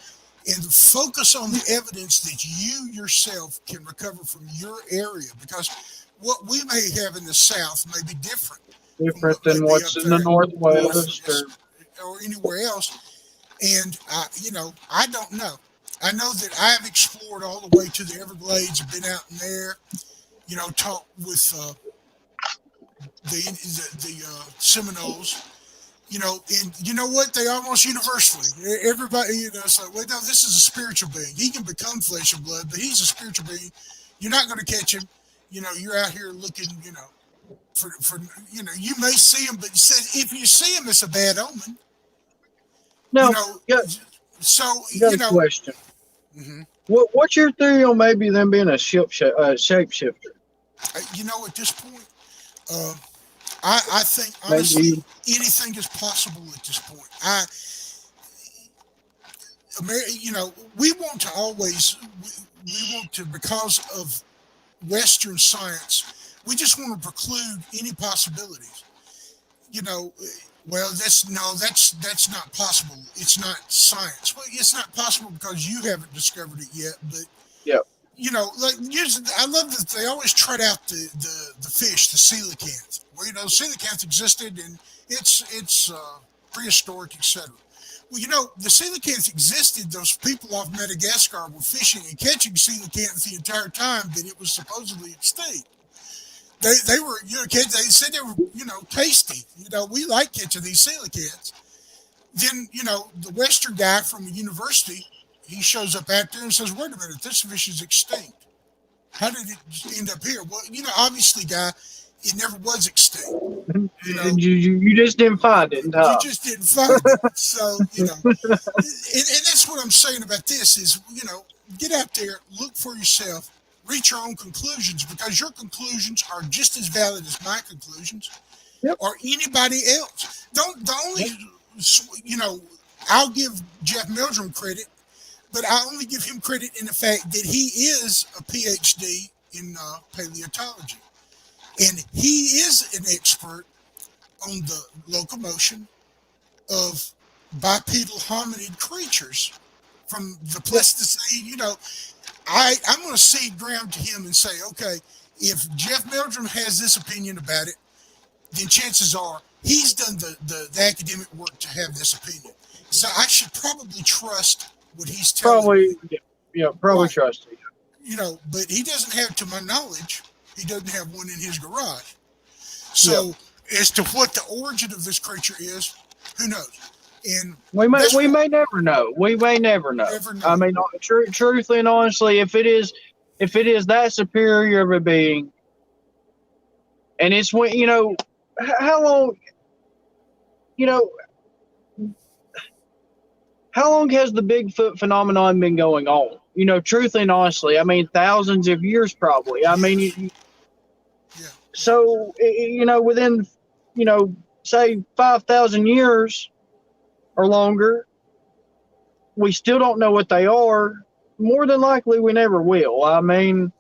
and focus on the evidence that you yourself can recover from your area. Because what we may have in the South may be different from different what may than be what's up in the there Northwest. Or or anywhere else. And I don't know. I know that I have explored all the way to the Everglades. I've been out in there. Talked with the Seminoles. And you know what? They almost universally, everybody, it's like, well, no, this is a spiritual being. He can become flesh and blood, but he's a spiritual being. You're not going to catch him. You're out here looking, for you may see him, but if you see him, it's a bad omen. You no, know, got so got a question. mhm. What's your theory on maybe them being a shapeshifter? At this point, uh, I think honestly Maybe anything is possible at this point. We want to always we want to because of Western science, we just want to preclude any possibilities. You know, well, that's not possible. It's not science. Well, it's not possible because you haven't discovered it yet. But yeah. like usually, I love that they always trot out the fish, the coelacanth. Well, coelacanth existed and it's prehistoric, etc. Well, the coelacanth existed. Those people off Madagascar were fishing and catching coelacanth the entire time that it was supposedly extinct. They were, kids. They said they were, tasty. We like catching these coelacanths. Then, the Western guy from the university, he shows up out there and says, "Wait a minute, this fish is extinct. How did it end up here?" Well, obviously, guy, it never was extinct. You know, You just didn't find it, you huh? just didn't find it. So, and that's what I'm saying about this is, get out there, look for yourself, reach your own conclusions because your conclusions are just as valid as my conclusions Yep. or anybody else. Don't the only, I'll give Jeff Meldrum credit, but I only give him credit in the fact that he is a PhD in paleontology. And he is an expert on the locomotion of bipedal hominid creatures from the Yep. Pleistocene. I'm going to cede ground to him and say, okay, if Jeff Meldrum has this opinion about it, then chances are he's done the academic work to have this opinion. So I should probably trust what he's telling Probably, me. yeah, probably Right. trust you. But he doesn't have, to my knowledge, he doesn't have one in his garage. Yep. So as to what the origin of this creature is, who knows? And We may never know. We may never know. Never know. I mean, truthfully and honestly, if it is that superior of a being, and it's when how long, you know, how long has the Bigfoot phenomenon been going on? truthfully and honestly, I mean, thousands of years probably. I mean, Yes. Yeah. so within say 5,000 years or longer, we still don't know what they are. More than likely, we never will. I mean,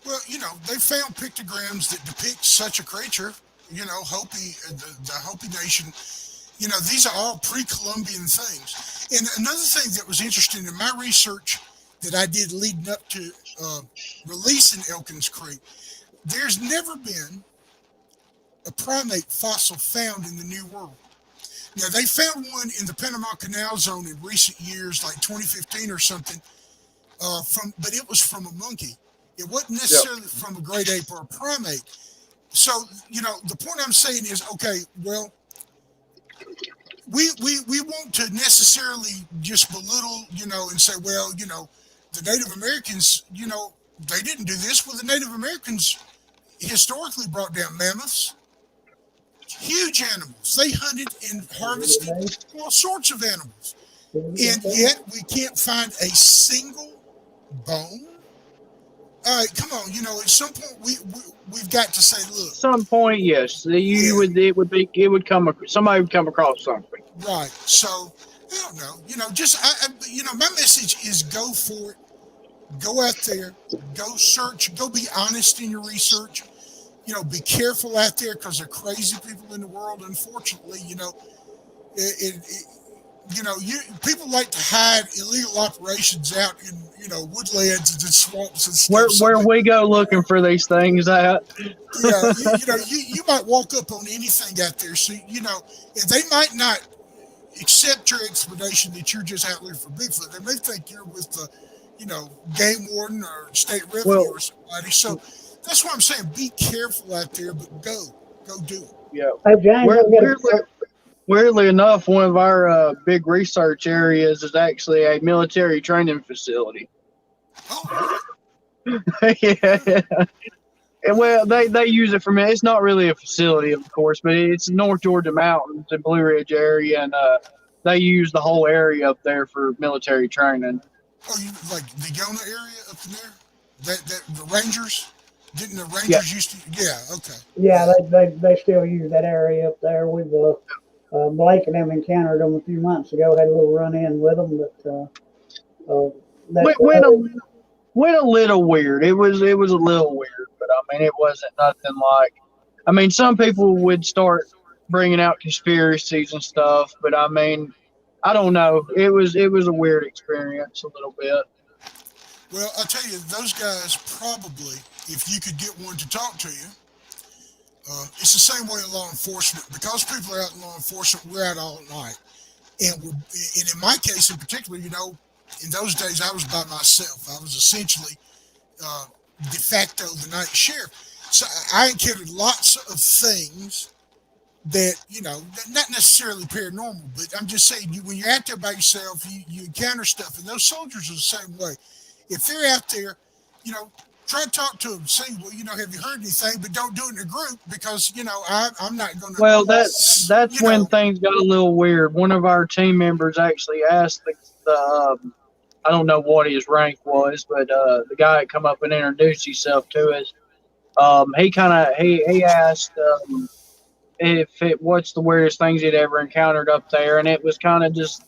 Well, they found pictograms that depict such a creature. Hopi, the Hopi Nation. These are all pre-Columbian things. And another thing that was interesting in my research that I did leading up to releasing Elkins Creek, there's never been a primate fossil found in the New World. Now, they found one in the Panama Canal Zone in recent years, like 2015 or something, but it was from a monkey. It wasn't yeah. necessarily from a great ape or a primate. So, the point I'm saying is, okay, well, we want to necessarily just belittle, and say, well, the Native Americans, they didn't do this. Well, the Native Americans historically brought down mammoths, huge animals. They hunted and harvested all sorts of animals. And yet we can't find a single bone. All right, come on. At some point we've got to say, look. At some point, yes, Yeah, somebody would come across something. right. So I don't know. My message is go for it. Go out there. Go search. Go be honest in your research. Be careful out there because there are crazy people in the world. Unfortunately, people like to hide illegal operations out in woodlands and swamps and stuff. Where we go looking for these things at? Yeah, you might walk up on anything out there. So and they might not accept your explanation that you're just out looking for Bigfoot. They may think you're with the game warden or state revenue or somebody. So that's what I'm saying. Be careful out there, but go do it. Yeah. Hey, James, Weirdly enough, one of our big research areas is actually a military training facility. Oh. Yeah. And, well, they use it for me. It's not really a facility, of course, but it's North Georgia mountains and Blue Ridge area, and they use the whole area up there for military training. Oh, you like the Yona area up in there? That the Rangers? Didn't the Rangers used to? Yeah, okay. Yeah, they still use that area up there. We've Blake and them encountered them a few months ago. Had a little run in with them, but went a little weird. It was a little weird, but I mean, it wasn't nothing like. I mean, some people would start bringing out conspiracies and stuff, but I mean, I don't know. It was a weird experience a little bit. Well, I'll tell you, those guys probably, if you could get one to talk to you, it's the same way in law enforcement. Because people are out in law enforcement, we're out all night. And in my case in particular, in those days I was by myself. I was essentially de facto the night sheriff. So I encountered lots of things that, not necessarily paranormal, but I'm just saying, when you're out there by yourself, you encounter stuff. And those soldiers are the same way. If they're out there, try to talk to them. Say, well, have you heard anything? But don't do it in a group because, I'm not going to. Well, that's when things got a little weird. One of our team members actually asked the I don't know what his rank was, but the guy that come up and introduced himself to us, he asked what's the weirdest things he'd ever encountered up there, and it was kind of just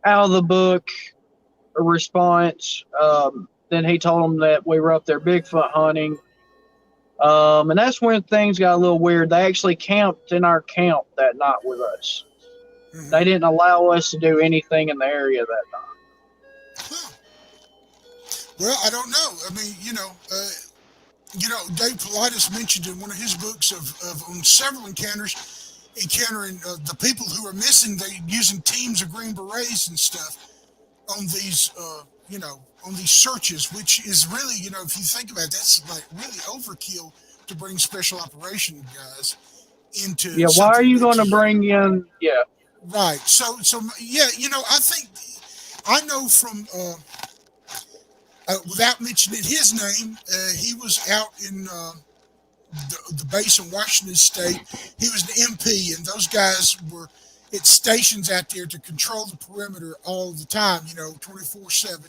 out of the book a response. Then he told him that we were up there Bigfoot hunting. And that's when things got a little weird. They actually camped in our camp that night with us. Mm-hmm. They didn't allow us to do anything in the area that night. Huh. Well, I don't know. I mean, Dave Paulides mentioned in one of his books of on several encountering the people who are missing. They using teams of Green Berets and stuff on these, on these searches, which is really, if you think about it, that's like really overkill to bring special operation guys into. Yeah, why are you going to bring in? Yeah, right. So yeah, I know from without mentioning his name, he was out in the base in Washington State. He was an MP, and those guys were at stations out there to control the perimeter all the time, 24/7.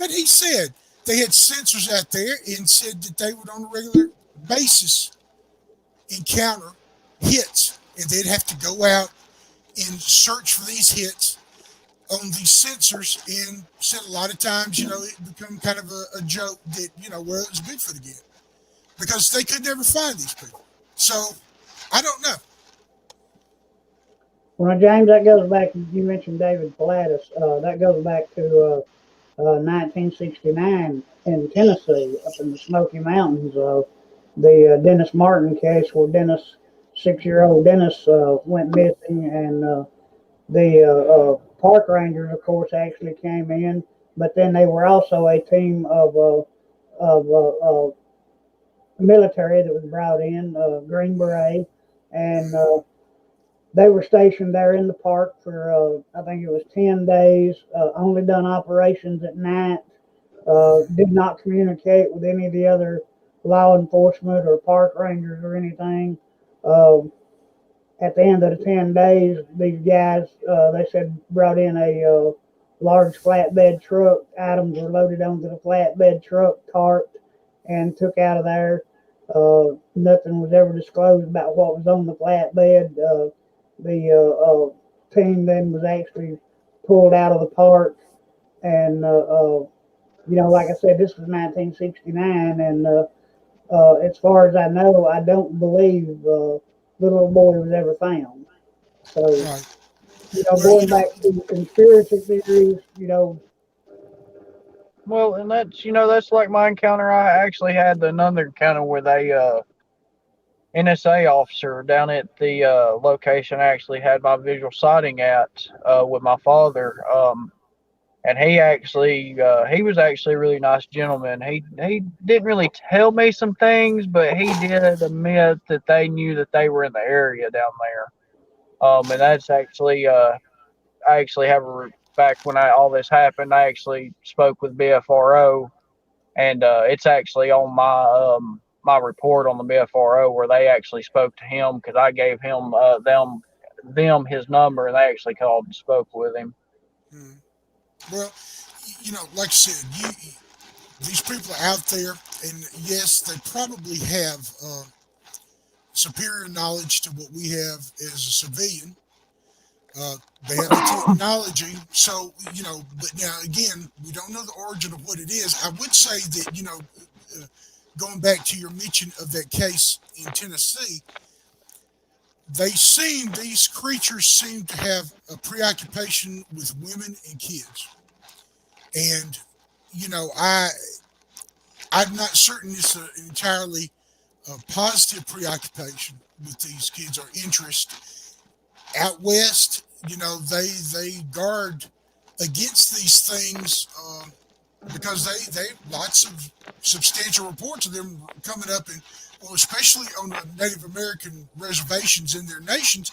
And he said they had sensors out there and said that they would on a regular basis encounter hits, and they'd have to go out and search for these hits on these sensors, and said a lot of times, it become kind of a joke that, well, it was Bigfoot again because they could never find these people. So I don't know. Well, James, that goes back. You mentioned David Pilatus. That goes back to 1969 in Tennessee, up in the Smoky Mountains. The Dennis Martin case, where 6-year-old Dennis, went missing, and the park rangers, of course, actually came in. But then they were also a team of military that was brought in, Green Beret, and they were stationed there in the park for I think it was 10 days. Only done operations at night. Did not communicate with any of the other law enforcement or park rangers or anything. At the end of the 10 days, these guys, they said, brought in a large flatbed truck. Items were loaded onto the flatbed truck, tarped, and took out of there. Nothing was ever disclosed about what was on the flatbed. The team then was actually pulled out of the park, and like I said, this was 1969, and as far as I know, I don't believe the little boy was ever found. So, Right. Well, going back to the conspiracy theories, Well, and that's like my encounter. I actually had another encounter with a NSA officer down at the location I actually had my visual sighting at with my father. And he was actually a really nice gentleman. He didn't really tell me some things, but he did admit that they knew that they were in the area down there. And that's actually I actually have back when all this happened. I actually spoke with BFRO, and it's actually on my report on the BFRO where they actually spoke to him because I gave him them his number, and they actually called and spoke with him. hmm. Well, like I said, these people are out there, and yes, they probably have superior knowledge to what we have as a civilian. They have the technology, so But now again, we don't know the origin of what it is. I would say that going back to your mention of that case in Tennessee, these creatures seem to have a preoccupation with women and kids, and I'm not certain it's an entirely positive preoccupation with these kids or interest. Out west, they guard against these things because they lots of substantial reports of them coming up, and well, especially on the Native American reservations in their nations,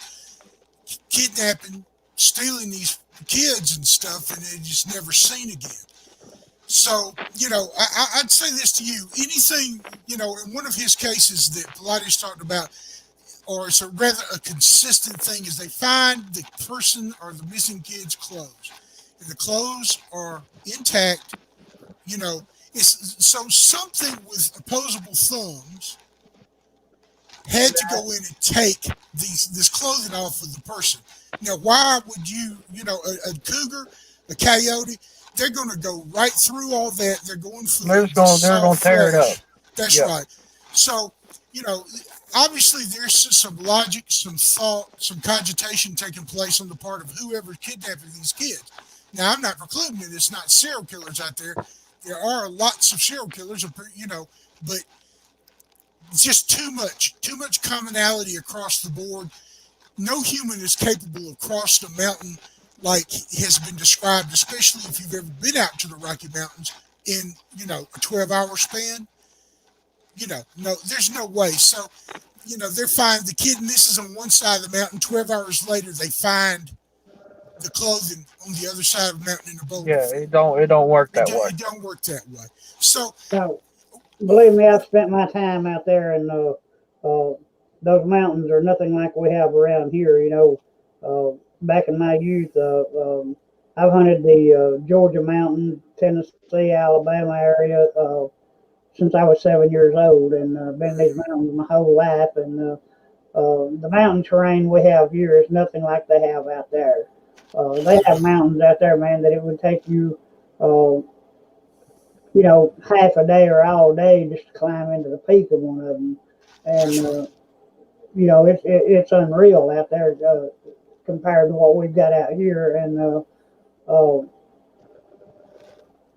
kidnapping, stealing these kids and stuff, and they're just never seen again. So, I'd say this to you. Anything, in one of his cases that Pilates talked about, or it's rather a consistent thing, is they find the person or the missing kid's clothes. If the clothes are intact, it's so something with opposable thumbs had to go in and take this clothing off of the person. Now, why would a cougar, a coyote, they're going to go right through all that. They're going for the They're gonna soft tear it up. flesh. That's Yep. right. So, obviously there's some logic, some thought, some cogitation taking place on the part of whoever's kidnapping these kids. Now, I'm not precluding that it's not serial killers out there. There are lots of serial killers, but it's just too much commonality across the board. No human is capable of crossing a mountain like has been described, especially if you've ever been out to the Rocky Mountains in, a 12-hour span. No, there's no way. So, they're fine. The kid misses on one side of the mountain. 12 hours later, they find the clothing on the other side of the mountain in a boulder Yeah, field. it don't work that way. It don't work that way. So, so believe me, I've spent my time out there, and those mountains are nothing like we have around here. Back in my youth, I've hunted the Georgia mountains, Tennessee, Alabama area since I was 7 years old, and been in these mountains my whole life. And the mountain terrain we have here is nothing like they have out there. They have mountains out there, man, that it would take you, half a day or all day just to climb into the peak of one of them. And it's unreal out there compared to what we've got out here. And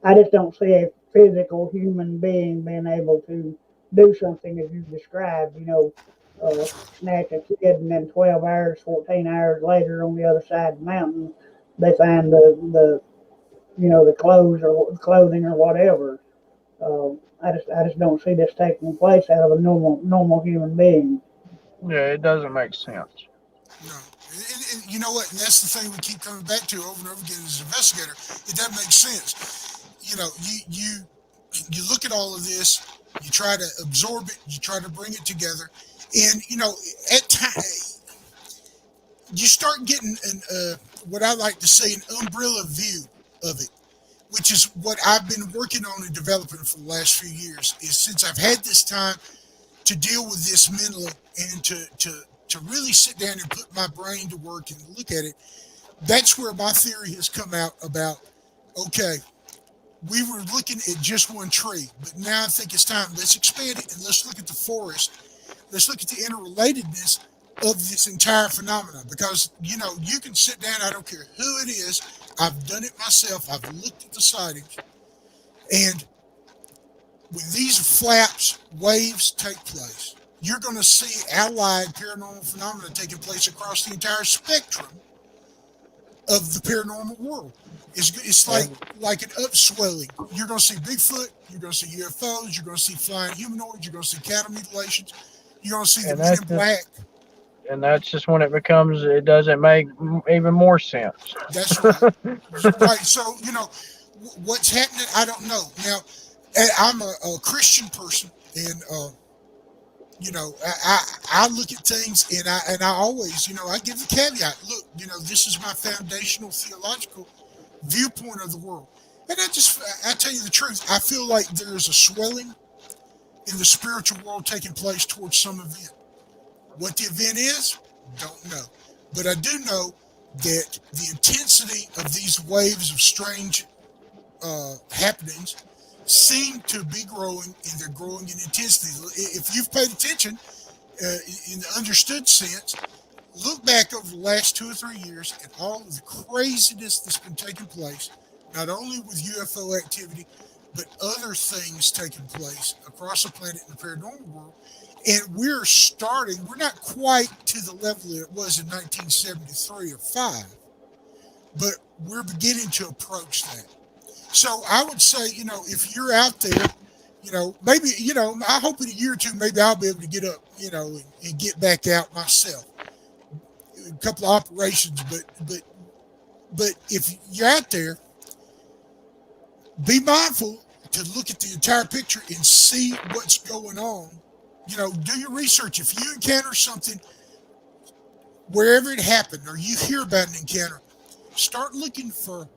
I just don't see a physical human being being able to do something as you described. Snatch a kid and then 12 hours, 14 hours later on the other side of the mountain, they find the clothes or clothing or whatever. I just don't see this taking place out of a normal human being. Yeah, it doesn't make sense. No. And you know what? And that's the thing we keep coming back to over and over again as an investigator. It doesn't make sense. You look at all of this, you try to absorb it, you try to bring it together, and at times you start getting what I like to say an umbrella view of it, which is what I've been working on and developing for the last few years. Is since I've had this time to deal with this mentally and to really sit down and put my brain to work and look at it, that's where my theory has come out about, okay, we were looking at just one tree, but now I think it's time, let's expand it and let's look at the forest. Let's look at the interrelatedness of this entire phenomenon because, you can sit down, I don't care who it is, I've done it myself, I've looked at the sightings, and when these flaps, waves take place, you're going to see allied paranormal phenomena taking place across the entire spectrum of the paranormal world. It's like an upswelling. You're going to see Bigfoot, you're going to see UFOs, you're going to see flying humanoids, you're going to see cattle mutilations, you're going to see the men in black. And that's just when it doesn't make even more sense. That's right. Right. So, what's happening, I don't know. Now, I'm a Christian person, and I look at things, and I always, I give the caveat. Look, this is my foundational theological viewpoint of the world, and I tell you the truth. I feel like there's a swelling in the spiritual world taking place towards some event. What the event is, don't know, but I do know that the intensity of these waves of strange happenings seem to be growing, and they're growing in intensity. If you've paid attention in the understood sense, look back over the last 2 or 3 years at all of the craziness that's been taking place, not only with UFO activity, but other things taking place across the planet in the paranormal world. And we're not quite to the level that it was in 1973 or 5, but we're beginning to approach that. So I would say, if you're out there, maybe, I hope in a year or two, maybe I'll be able to get up, and get back out myself. A couple of operations, but if you're out there, be mindful to look at the entire picture and see what's going on. Do your research. If you encounter something, wherever it happened, or you hear about an encounter, start looking for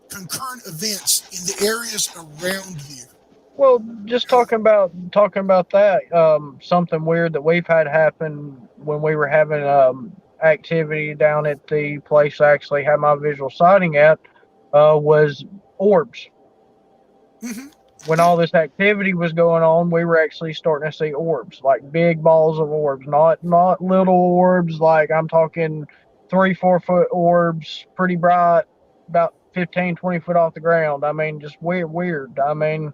concurrent events in the areas around you. Well, just talking about that, something weird that we've had happen when we were having activity down at the place I actually had my visual sighting at was orbs. Mm-hmm. When all this activity was going on, we were actually starting to see orbs, like big balls of orbs, not little orbs. Like I'm talking 3-4 foot orbs, pretty bright, about 15-20 foot off the ground. I mean, just weird. I mean,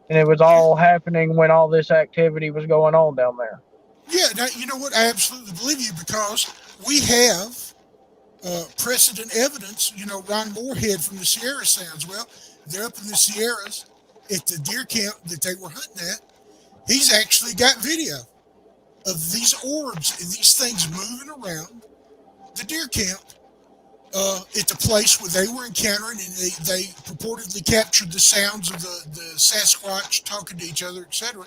and it was all happening when all this activity was going on down there. Yeah, now, you know what? I absolutely believe you because we have precedent evidence. Ron Moorhead from the Sierra Sounds. Well, they're up in the Sierras at the deer camp that they were hunting at. He's actually got video of these orbs and these things moving around the deer camp at the place where they were encountering, and they purportedly captured the sounds of the Sasquatch talking to each other, etc.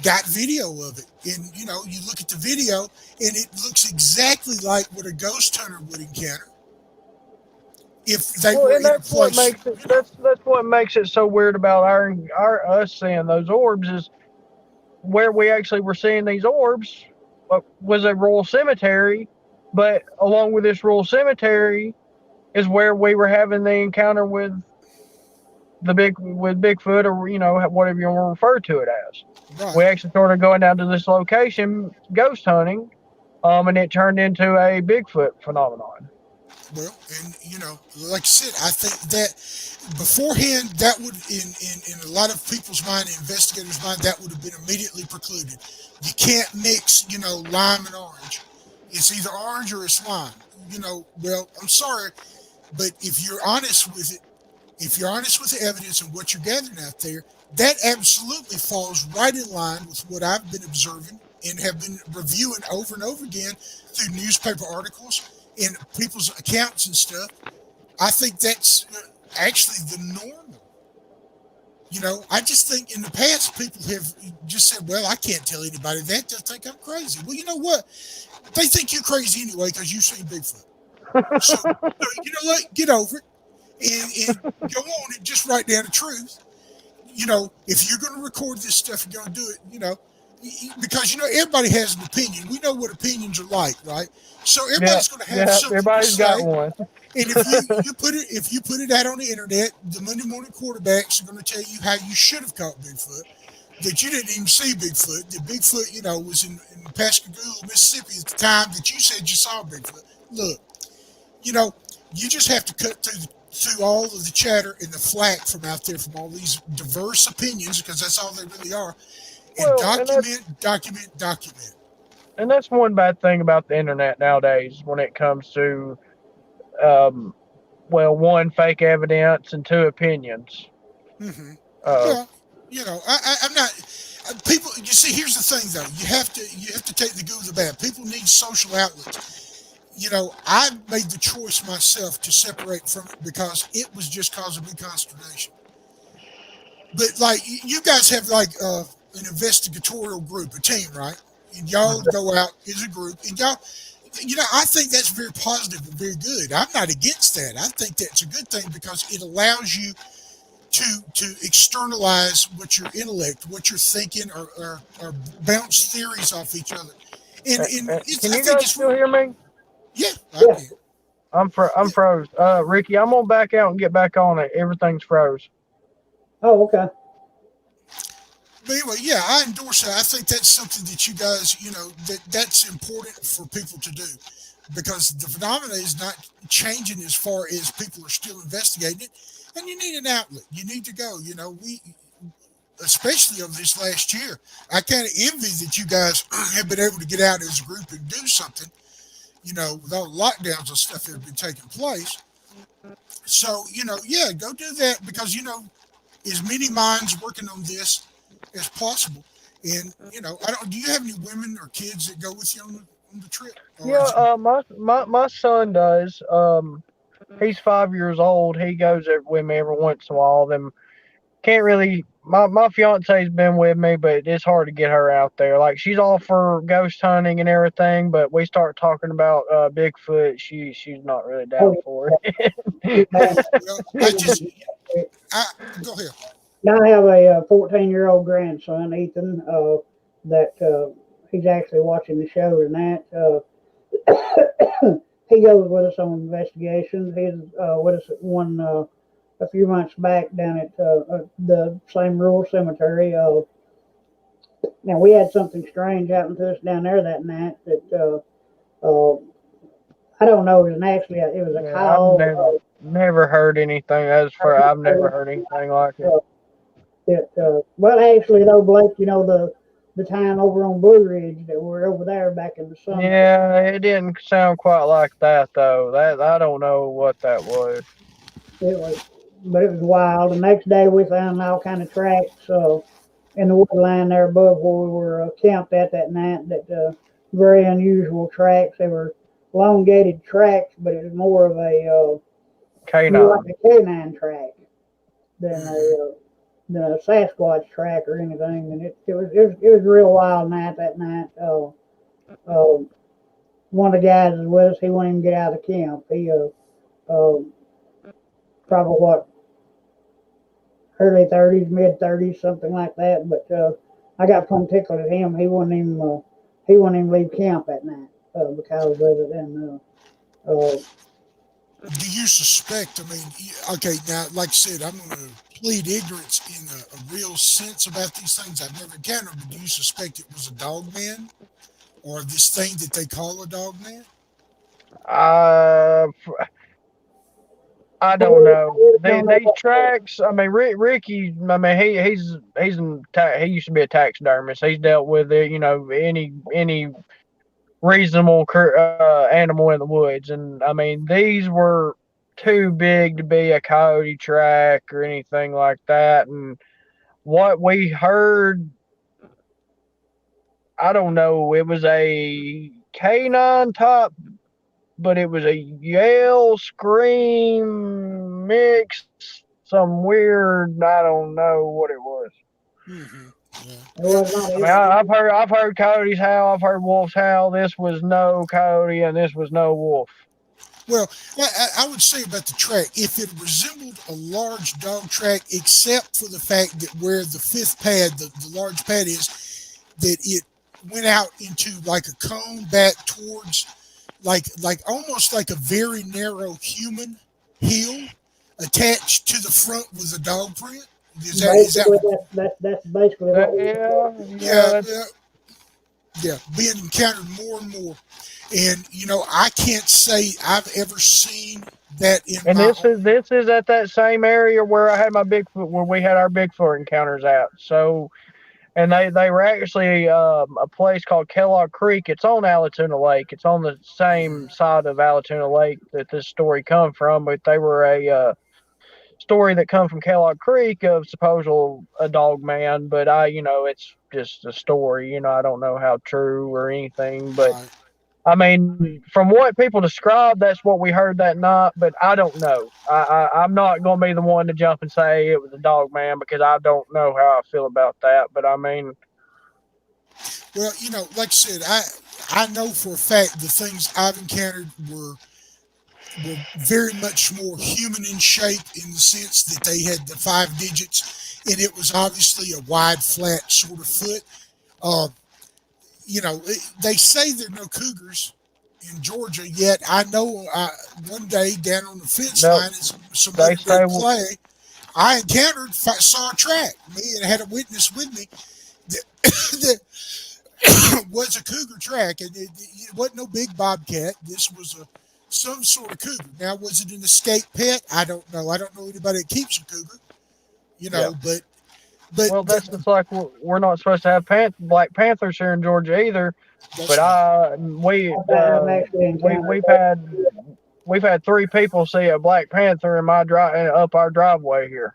Got video of it, and you look at the video, and it looks exactly like what a ghost hunter would encounter. if they Well, were and in a that's what place. makes it that's what makes it so weird about our us seeing those orbs is where we actually were seeing these orbs was a rural cemetery, but along with this rural cemetery is where we were having the encounter with Bigfoot, or whatever you want to refer to it as. Right. We actually started going down to this location ghost hunting, and it turned into a Bigfoot phenomenon. Well, and like I said, I think that beforehand, that would, in a lot of people's mind, investigators' mind, that would have been immediately precluded. You can't mix, lime and orange. It's either orange or it's lime. Well, I'm sorry, but if you're honest with the evidence and what you're gathering out there, that absolutely falls right in line with what I've been observing and have been reviewing over and over again through newspaper articles and people's accounts and stuff. I think that's actually the normal. I just think in the past people have just said, well, I can't tell anybody that. They'll think I'm crazy. Well, you know what? They think you're crazy anyway because you've seen Bigfoot. So, you know what? Get over it and go on and just write down the truth. If you're going to record this stuff, you're going to do it, because, everybody has an opinion. We know what opinions are like, right? So Yeah, everybody's going to have yeah, something to everybody's got say. one. And if you put it out on the internet, the Monday morning quarterbacks are going to tell you how you should have caught Bigfoot, that you didn't even see Bigfoot, that Bigfoot, was in Pascagoula, Mississippi at the time that you said you saw Bigfoot. Look, you know, you just have to cut through all of the chatter and the flack from out there from all these diverse opinions, because that's all they really are, and Well, document. and that's one bad thing about the internet nowadays when it comes to um, one, fake evidence, and two, opinions. Mm-hmm. Uh, Well, I'm not. People, you see, here's the thing, though. You have to take the good with the bad. People need social outlets. I made the choice myself to separate from it because it was just causing me consternation. But like, you guys have like an investigatorial group, a team, right? And y'all go out as a group, and y'all, I think that's very positive and very good. I'm not against that. I think that's a good thing because it allows you to externalize what your intellect, what you're thinking, or bounce theories off each other. And can I you think guys it's still hear me? yeah, I Yeah. can. I'm Yeah. froze. Ricky, I'm gonna back out and get back on it. Everything's froze. Oh, okay. But anyway, yeah, I endorse that. I think that's something that you guys, that's important for people to do because the phenomena is not changing as far as people are still investigating it. And you need an outlet. You need to go. We, especially over this last year, I kind of envy that you guys have been able to get out as a group and do something, with all the lockdowns and stuff that have been taking place. So, yeah, go do that because, as many minds working on this as possible. And I don't. Do you have any women or kids that go with you on the trip, or Yeah, is it? my son does. He's 5 years old. He goes with me every once in a while. Then can't really. My fiance's been with me, but it's hard to get her out there. Like she's all for ghost hunting and everything, but we start talking about Bigfoot. She's not really down Oh, for yeah, it. man. Well, I go ahead. I have a 14-year-old grandson, Ethan, that he's actually watching the show tonight. He goes with us on investigations. He's with us at one a few months back down at the same rural cemetery. Now, we had something strange happen to us down there that night that I don't know. It was actually it was a Yeah, I've cow. never heard anything. I've never heard anything like it. Uh, well, actually, though, Blake, the time over on Blue Ridge that we're over there back in the summer. Yeah, it didn't sound quite like that though. That I don't know what that was. It was, but it was wild. The next day, we found all kind of tracks in the wood line there above where we were camped at that night. That very unusual tracks. They were elongated tracks, but it was more of more Canine. like a canine track than Hmm. a Sasquatch track or anything. And it was a real wild night that night. One of the guys is with us. He wouldn't even get out of camp. Uh, probably what, early 30s, mid 30s, something like that. But I got plumb tickled at him. He wouldn't even leave camp at night because of it. And Do you suspect? I mean, okay, now, like I said, I'm going to plead ignorance in a real sense about these things. I've never encountered, but do you suspect it was a dog man or this thing that they call a dog man? Uh, I I don't really, know. I really don't know These what to tracks. I mean, Ricky. I mean, he used to be a taxidermist. He's dealt with it. Any reasonable animal in the woods, and I mean, these were too big to be a coyote track or anything like that. And what we heard, I don't know. It was a canine top, but it was a yell, scream mix, some weird. I don't know what it was. Mm-hmm. Yeah. it was not I mean, his. I've heard coyotes howl. I've heard wolves howl. This was no coyote, and this was no wolf. Well, I would say about the track, if it resembled a large dog track, except for the fact that where the fifth pad, the large pad is, that it went out into like a cone back towards like almost like a very narrow human heel attached to the front with a dog print. Is that Basically, that's basically what we. yeah, That's, yeah, yeah, being encountered more and more. And I can't say I've ever seen that in and my own. this is at that same area where I had my Bigfoot, where we had our Bigfoot encounters at. So, and they were actually a place called Kellogg Creek. It's on Allatoona Lake. It's on the same side of Allatoona Lake that this story come from. But they were a story that come from Kellogg Creek of supposed a dog man. But it's just a story. I don't know how true or anything. But Right. I mean, from what people describe, that's what we heard that night. But I don't know. I'm not going to be the one to jump and say it was a dog man because I don't know how I feel about that. But I mean, Well, like I said, I know for a fact the things I've encountered were very much more human in shape in the sense that they had the five digits, and it was obviously a wide, flat sort of foot. Uh, they say there are no cougars in Georgia yet. I know one day down on the fence no, line at some they everyday say play, I encountered, saw a track. Me and had a witness with me that, that was a cougar track, and it wasn't no big bobcat. This was some sort of cougar. Now, was it an escaped pet? I don't know. I don't know anybody that keeps a cougar. yeah. But Well, that's just like we're not supposed to have Black Panthers here in Georgia either. But that's right. I've actually encountered we've that. had three people see a Black Panther in my drive up our driveway here.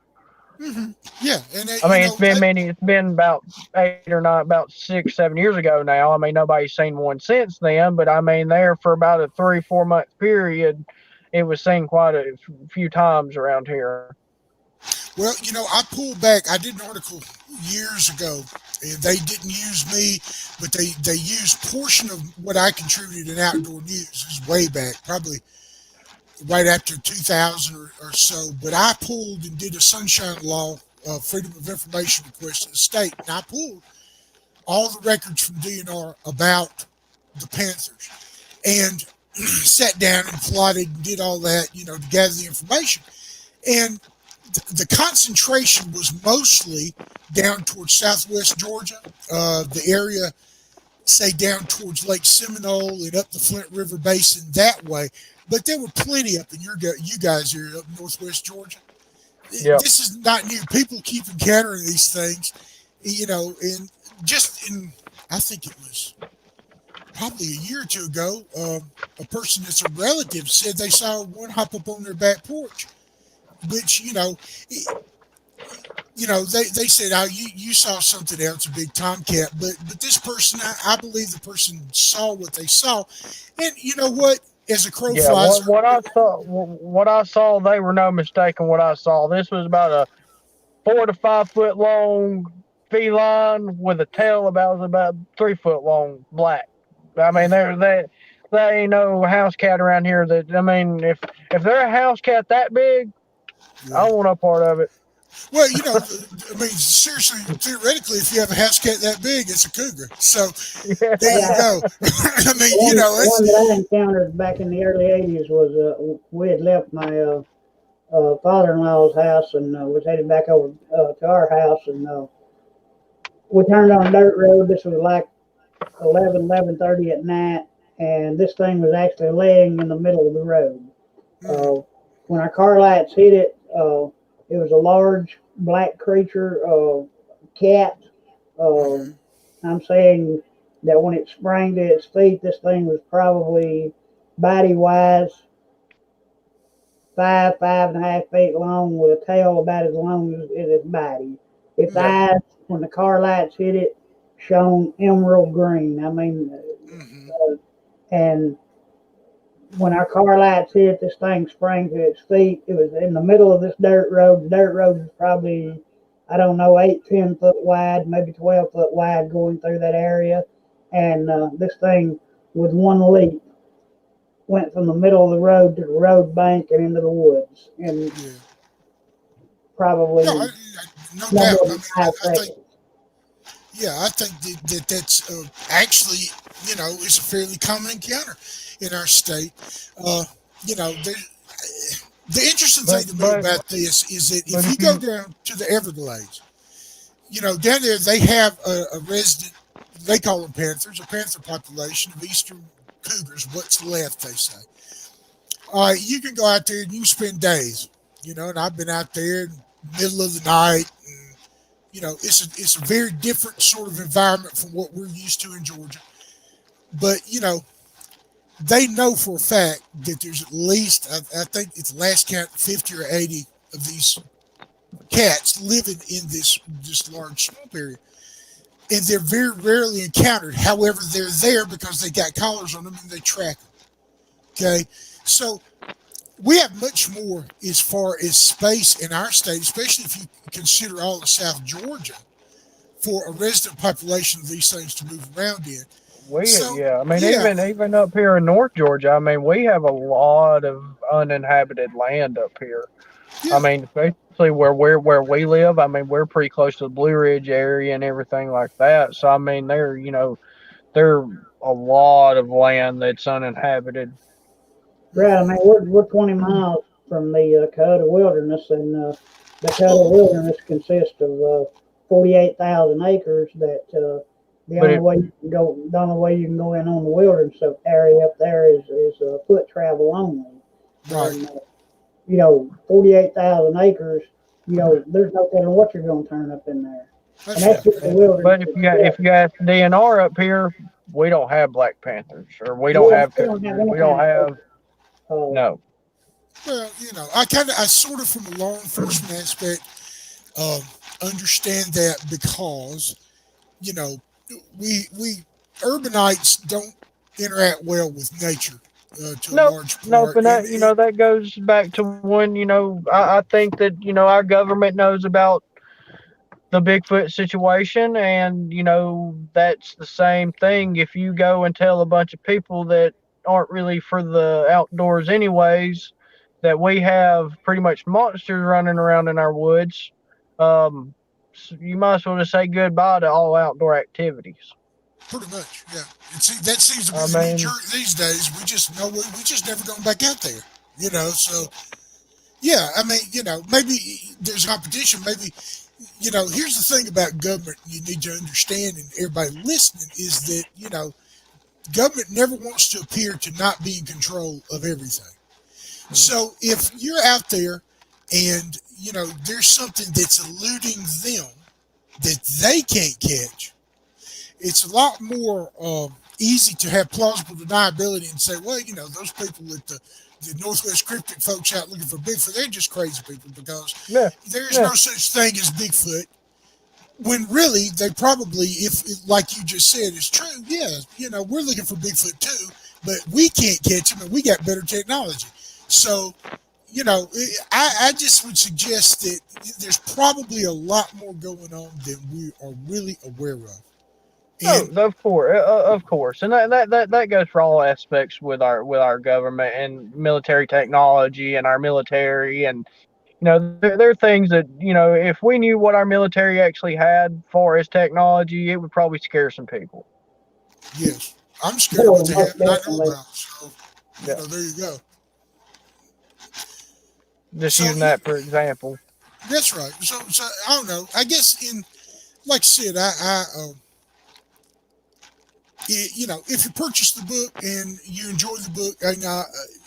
Hmm. Yeah, and I mean, it's been about 8 or 9, about 6, 7 years ago now. I mean, nobody's seen one since then. But I mean, there for about a 3, 4 month period, it was seen quite a few times around here. well, I pulled back. I did an article years ago, and they didn't use me, but they used portion of what I contributed in outdoor news. This is way back, probably right after 2000 or so. But I pulled and did a sunshine law, freedom of information request to the state, and I pulled all the records from DNR about the Panthers, and sat down and plotted and did all that, to gather the information. And the concentration was mostly down towards southwest Georgia, the area, say down towards Lake Seminole and up the Flint River Basin that way. But there were plenty up in you guys here up northwest Georgia. Yep. This is not new. People keep encountering these things, and just in, I think it was probably a year or two ago, a person that's a relative said they saw one hop up on their back porch, which, they said, oh, you saw something else, a big tomcat, but this person, I believe the person saw what they saw, and you know what? As a crow Yeah, flies, what I saw, they were no mistake in what I saw. This was about a 4 to 5 foot long feline with a tail about 3 foot long, black. I mean, there ain't no house cat around here. That I mean, if they're a house cat that big, Yeah. I don't want no part of it. Well, I mean, seriously, theoretically, if you have a house cat that big, it's a cougar. So there you Yeah, go. I mean, one that I it's encountered back in the early '80s was we had left my father-in-law's house and was headed back over to our house, and we turned on a dirt road. This was like 11:30 at night, and this thing was actually laying in the middle of the road. mm, Uh, when our car lights hit it, it was a large black creature, cat. Uh, hmm I'm saying that when it sprang to its feet, this thing was probably body wise 5.5 feet long, with a tail about as long as its body. Its Yeah. hmm eyes, when the car lights hit it, shone emerald green. I mean, hmm and when our car lights hit, this thing sprang to its feet. It was in the middle of this dirt road. The dirt road was probably, I don't know, 8, 10 foot wide, maybe 12 foot wide going through that area. And this thing, with one leap, went from the middle of the road to the road bank and into the woods in yeah. No, probably no no doubt. more I than mean, five I think, seconds. yeah, I think that's actually, is a fairly common encounter in our state. Uh, you know, the interesting thing But to me but about this is that but if you if go you down to the Everglades, down there they have a resident, they call them panthers, a panther population of eastern cougars, what's left, they say. You can go out there and you can spend days, and I've been out there in the middle of the night. And, it's a very different sort of environment from what we're used to in Georgia. But, they know for a fact that there's at least, I think it's last count, 50 or 80 of these cats living in this large swamp area. And they're very rarely encountered. However, they're there because they got collars on them and they track them. Okay. So we have much more as far as space in our state, especially if you consider all of South Georgia, for a resident population of these things to move around in. we So, yeah, I mean yeah, even up here in North Georgia, I mean we have a lot of uninhabited land up here. I yeah, mean, especially where we live. I mean, we're pretty close to the Blue Ridge area and everything like that. So I mean, there a lot of land that's uninhabited. Right. I hmm mean, we're 20 miles from the Dakota Wilderness, and Dakota oh, Wilderness consists of 48,000 acres. That But it the only way you can go in on the wilderness area up there is foot travel only. right, And 48,000 acres. There's no telling what you're going to turn up in there, and that's that's right, just the yeah, wilderness but itself. if you ask DNR up here, we don't have black panthers or we don't Yeah, have we don't have cougars. any We don't kind of have no. well, I sort of, from a law enforcement aspect, um, understand that because you know, we urbanites don't interact well with nature to a Nope, large nope, part, and and that that goes back to when I think that our government knows about the Bigfoot situation, and that's the same thing. If you go and tell a bunch of people that aren't really for the outdoors, anyways, that we have pretty much monsters running around in our woods, um, you might as well just say goodbye to all outdoor activities. pretty much, yeah. And see, that seems to be I the knee mean, jerk these days. We just know we just never going back out there, So yeah, I mean, maybe there's competition. Maybe here's the thing about government you need to understand, and everybody listening is that government never wants to appear to not be in control of everything. So if you're out there and there's something that's eluding them that they can't catch, it's a lot more easy to have plausible deniability and say, well, those people at the Northwest Cryptic folks out looking for Bigfoot, they're just crazy people because yeah, there's yeah. no such thing as Bigfoot. When really they probably, if like you just said, is true, yeah, we're looking for Bigfoot too, but we can't catch him and we got better technology. So I just would suggest that there's probably a lot more going on than we are really aware of. Oh, And of course, and that goes for all aspects with our government and military technology and our military, and There are things that, if we knew what our military actually had for as technology, it would probably scare some people. Yes, I'm scared of what Oh, they most have and I know definitely. about. So, Yeah, there you go. just So using that for example. that's right. So I don't know. I guess like I said, if you purchase the book and you enjoy the book, and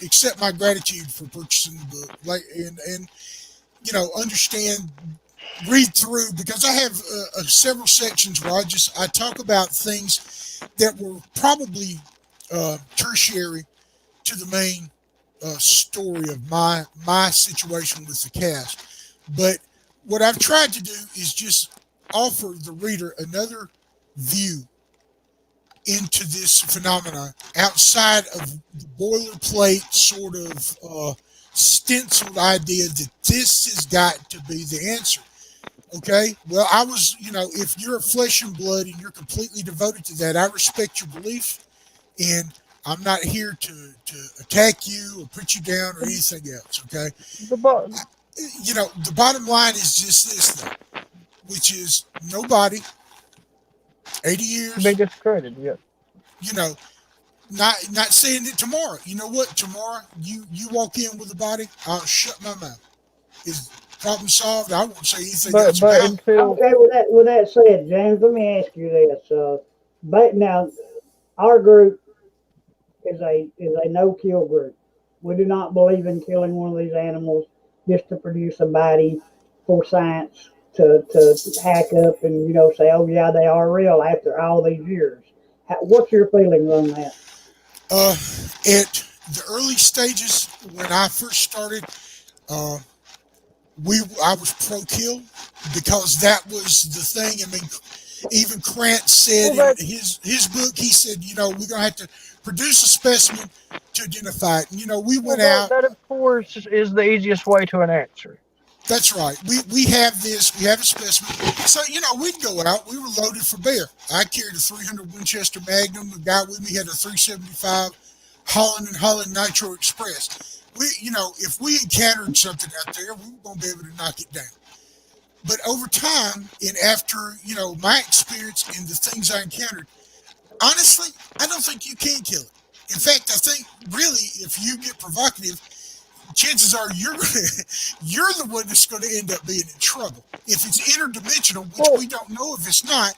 accept my gratitude for purchasing the book, like and understand, read through, because I have several sections where I talk about things that were probably tertiary to the main story of my situation with the cast. But what I've tried to do is just offer the reader another view into this phenomena outside of the boilerplate sort of stenciled idea that this has got to be the answer. Okay, well, if you're a flesh and blood and you're completely devoted to that, I respect your belief, and I'm not here to attack you or put you down or anything else. Okay, The bo- the bottom line is just this, though, which is nobody, 80 be years, discredited. Yeah, you know, not saying that tomorrow. You know what? Tomorrow you walk in with a body, I'll shut my mouth. Is problem solved? I won't say anything else but about it. until Okay, with that said, James, let me ask you this. But now our group is a no kill group. We do not believe in killing one of these animals just to produce a body for science to hack up and say, oh yeah, they are real after all these years. What's your feelings on that? Uh, at the early stages when I first started, uh, I was pro kill because that was the thing. I mean, even Krantz said well, in that his book, he said, we're gonna have to produce a specimen to identify it. And, we well went that out. that of course is the easiest way to an answer. That's right. We have this. We have a specimen. So we'd go out. We were loaded for bear. I carried a 300 Winchester Magnum. The guy with me had a 375 Holland Nitro Express. If we encountered something out there, we were going to be able to knock it down. But over time, and after my experience and the things I encountered, honestly, I don't think you can kill it. In fact, I think really, if you get provocative, chances are you're the one that's going to end up being in trouble. If it's interdimensional, which Well, we don't know if it's not,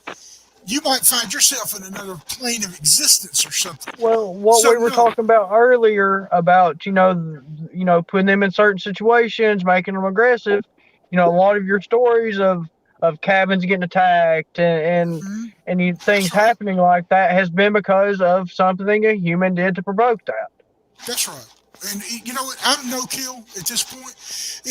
you might find yourself in another plane of existence or something. what So we were no, talking about earlier about putting them in certain situations, making them aggressive. A lot of your stories of cabins getting attacked hmm, and that's things right. happening like that has been because of something a human did to provoke that. That's right. And you know what? I'm no kill at this point.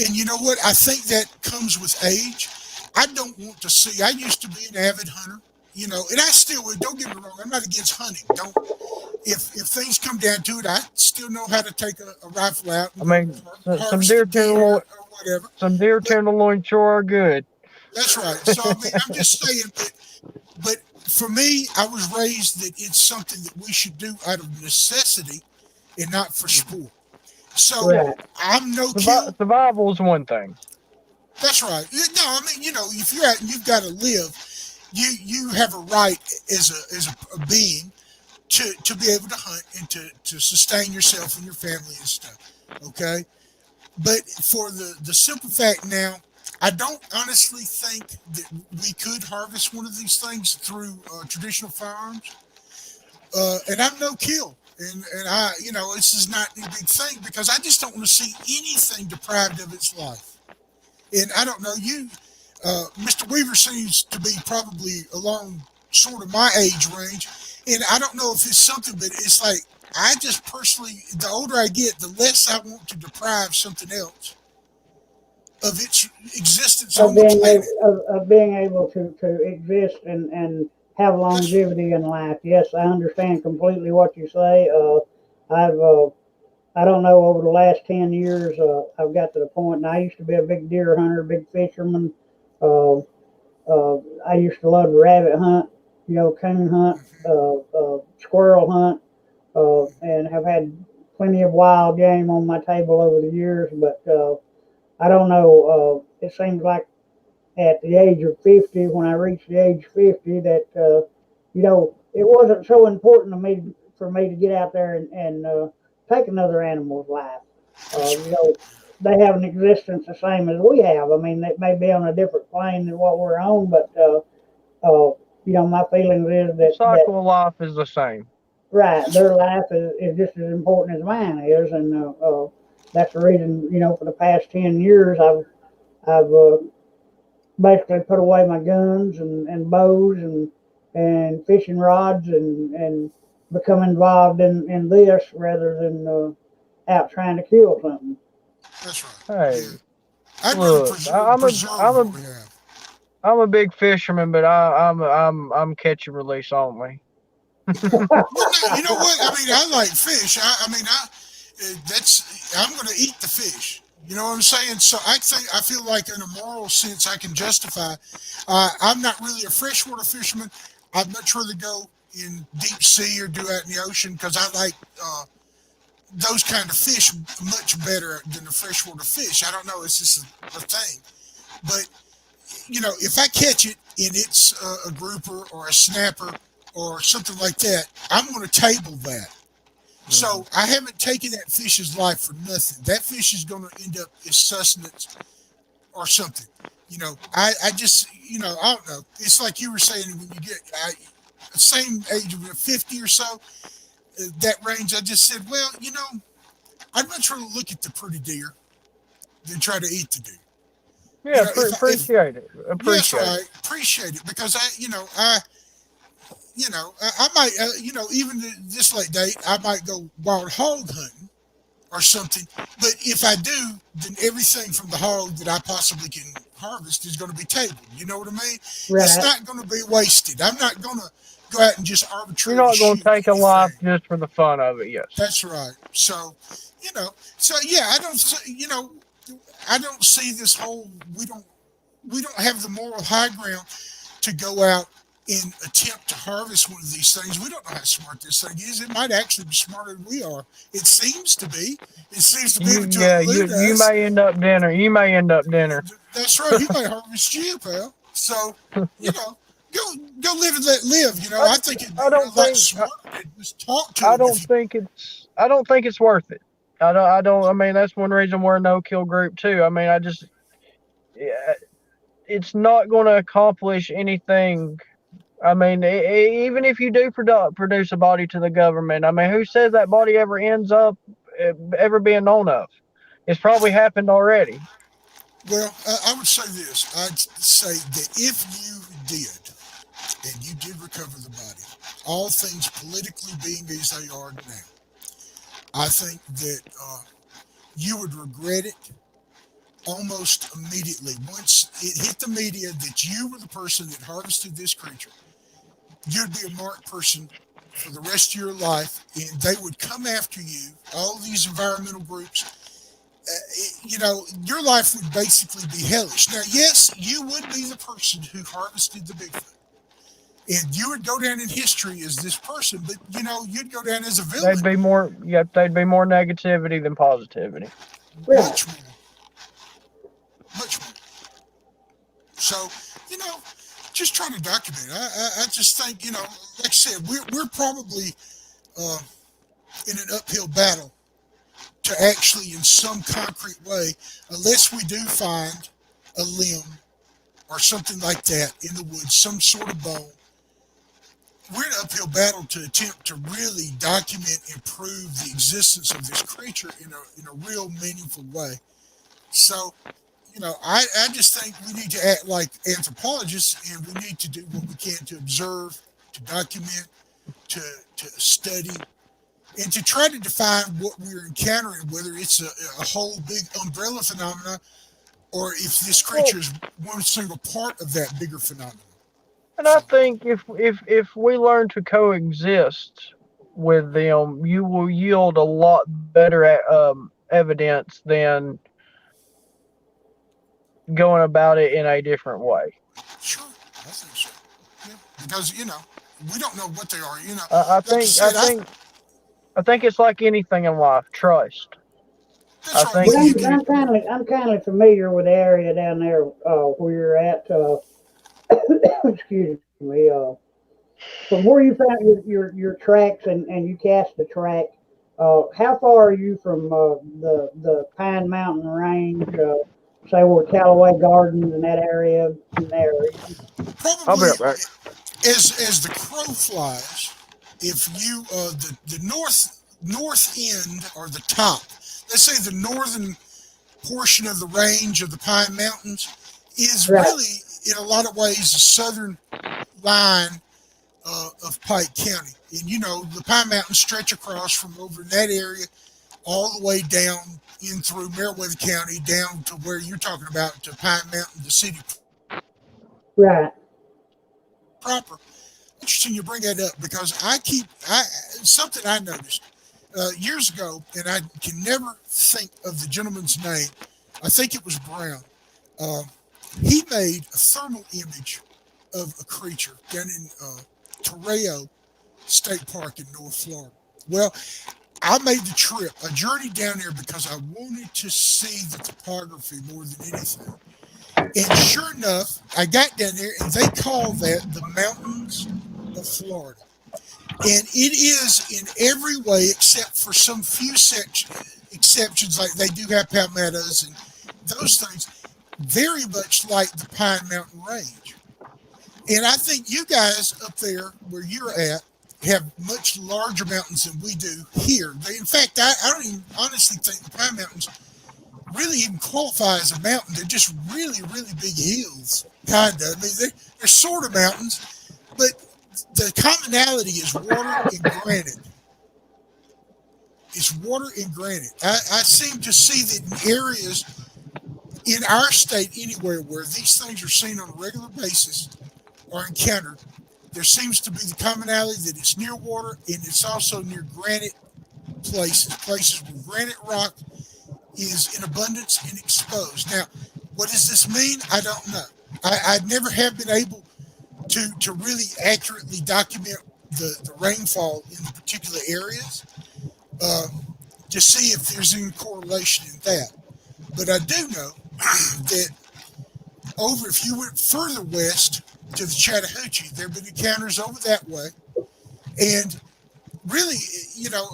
And you know what? I think that comes with age. I don't want to see. I used to be an avid hunter, and I still would. Don't get me wrong. I'm not against hunting. Don't. If things come down to it, I still know how to take a rifle out and I go mean, some harvest a deer deer tenderloin, or whatever. some deer But tenderloin sure are good. that's right. So I mean, I'm just saying. But for me, I was raised that it's something that we should do out of necessity and not for sport. So Yeah, Right. I'm no kill. survival is one thing. That's right. No, I mean, if you're out and you've got to live, you have a right as a being to be able to hunt and to sustain yourself and your family and stuff. Okay, but for the simple fact now, I don't honestly think that we could harvest one of these things through traditional firearms. And I'm no kill. And this is not a big thing because I just don't want to see anything deprived of its life. And I don't know, Mr. Weaver seems to be probably along sort of my age range. And I don't know if it's something, but it's like, I just personally, the older I get, the less I want to deprive something else of its existence Of on the being able planet. of being able to exist and have That's longevity in life. Yes, I understand completely what you say. I've I don't know, over the last 10 years, I've got to the point, and I used to be a big deer hunter, big fisherman. Uh, I used to love to rabbit hunt, coon hunt, squirrel hunt, and have had plenty of wild game on my table over the years. But I don't know. It seems like at the age of 50, when I reached the age 50, that it wasn't so important to me for me to get out there and take another animal's life. That's You right. know, they have an existence the same as we have. I mean, they may be on a different plane than what we're on, but my feelings is The that cycle of life is the same. right, That's their right. life is just as important as mine is, and that's the reason for the past 10 years I've basically put away my guns and bows and fishing rods and become involved in this rather than out trying to kill something. That's right. Yeah. Hey, I'd rather look, preserve what we have. I'm a big fisherman, but I'm catch and release only. Well, no, you know what? I mean, I like fish. I mean, I'm going to eat the fish. You know what I'm saying? So I feel like in a moral sense, I can justify. I'm not really a freshwater fisherman. I'd much rather go in deep sea or do out in the ocean because I like those kind of fish much better than the freshwater fish. I don't know. It's just a thing. But if I catch it and it's a grouper or a snapper or something like that, I'm going to table that. Hmm. So I haven't taken that fish's life for nothing. That fish is going to end up as sustenance or something. I just, I don't know. It's like you were saying when you get the same age of 50 or so, that range. I just said, well, I'd much rather look at the pretty deer than try to eat the deer. Yeah, If appreciate it. yes, Appreciate right, it. appreciate it because I might, even this late date, I might go wild hog hunting or something. But if I do, then everything from the hog that I possibly can harvest is going to be tabled. You know what I mean? It's Right. not going to be wasted. I'm not going to go out and just You're arbitrarily not going to shoot take a life anything. just for the fun of it. Yes. That's right. So yeah, I don't see this whole we don't have the moral high ground to go out and attempt to harvest one of these things. We don't know how smart this thing is. It might actually be smarter than we are. It seems to be. It seems to be able to You elude you us. may end up dinner. You may end up dinner. That's right. He might harvest you, pal. So, you know, go go live and let live. I, I think it'd be I a don't lot think smarter to just talk to I him don't think it's worth it. I don't. I mean, that's one reason we're a no kill group too. I mean, yeah, it's not going to accomplish anything. I mean, even if you do produce a body to the government, I mean, who says that body ever ends up ever being known of? It's probably happened already. Well, I would say this. I'd say that if you did, and you did recover the body, all things politically being as they are now, I think that you would regret it almost immediately. Once it hit the media that you were the person that harvested this creature, you'd be a marked person for the rest of your life, and they would come after you. All these environmental groups, your life would basically be hellish. Now, yes, you would be the person who harvested the Bigfoot, and you would go down in history as this person, but you'd go down as a They'd villain, be more. Yep, they'd be more negativity than positivity. Right. much more, much more. So, you know, just trying to document it. I just think, like I said, we're probably uh, in an uphill battle to actually, in some concrete way, unless we do find a limb or something like that in the woods, some sort of bone, we're in an uphill battle to attempt to really document and prove the existence of this creature in a real meaningful way. So, I just think we need to act like anthropologists and we need to do what we can to observe, to document, to, to study, and to try to define what we're encountering, whether it's a whole big umbrella phenomena or if this creature Well, is one single part of that bigger phenomenon. and I So, think if we learn to coexist with them, you will yield a lot better evidence than going about it in a different way. sure, I think so. Yeah, because, we don't know what they are. I Like I think I said, think I think it's like anything in life. Trust. That's I right. think Well, But you you can. I'm kindly familiar with the area down there where you're at. Excuse me. From where you found your tracks and you cast the track, how far are you from the Pine Mountain Range? Say where Callaway Gardens and that area in there. I'll be Probably right back. as the crow flies, if you the north end or the top, let's say the northern portion of the range of the Pine Mountains is Right, really in a lot of ways the southern line of Pike County. And you know the Pine Mountains stretch across from over in that area all the way down in through Meriwether County down to where you're talking about to Pine Mountain, the city right. proper. Interesting you bring that up because I something I noticed years ago, and I can never think of the gentleman's name. I think it was Brown. Uh, he made a thermal image of a creature down in Torreo State Park in North Florida. Well, I made the trip. I journeyed down there because I wanted to see the topography more than anything. And sure enough, I got down there and they call that the mountains of Florida. And it is in every way except for some few exceptions, like they do have palmettos and those things, very much like the Pine Mountain Range. And I think you guys up there where you're at have much larger mountains than we do here. In fact, I don't even honestly think the Pine Mountains really even qualify as a mountain. They're just really, really big hills, kind of. I mean, they're sort of mountains, but the commonality is water and granite. It's water and granite. I seem to see that in areas in our state, anywhere where these things are seen on a regular basis or encountered, there seems to be the commonality that it's near water and it's also near granite places where granite rock is in abundance and exposed. Now, what does this mean? I don't know. I never have been able to really accurately document the rainfall in the particular areas uh, to see if there's any correlation in that. But I do know that over, if you went further west to the Chattahoochee, there have been encounters over that way. And really, you know,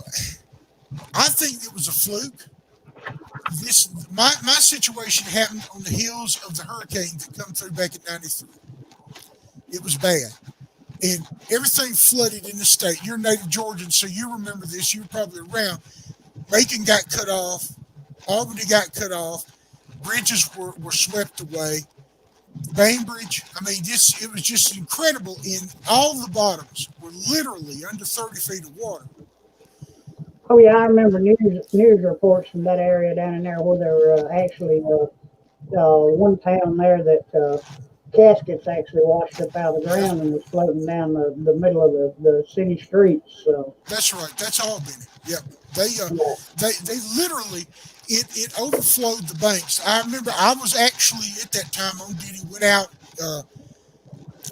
I think it was a fluke. My situation happened on the heels of the hurricane that come through back in '93. It was bad, and everything flooded in the state. You're a native Georgian, so you remember this. You were probably around. Macon got cut off. Albany got cut off. Bridges were swept away. Bainbridge. I mean, it was just incredible. And all the bottoms were literally under 30 feet of water. Oh yeah, I remember news reports from that area down in there where there were actually one town there that caskets actually washed up out of the Yeah, ground and was floating down the middle of the city streets. So that's right. That's Albany. Yep. They yeah, they literally it overflowed the banks. I remember I was actually at that time on duty. Went out.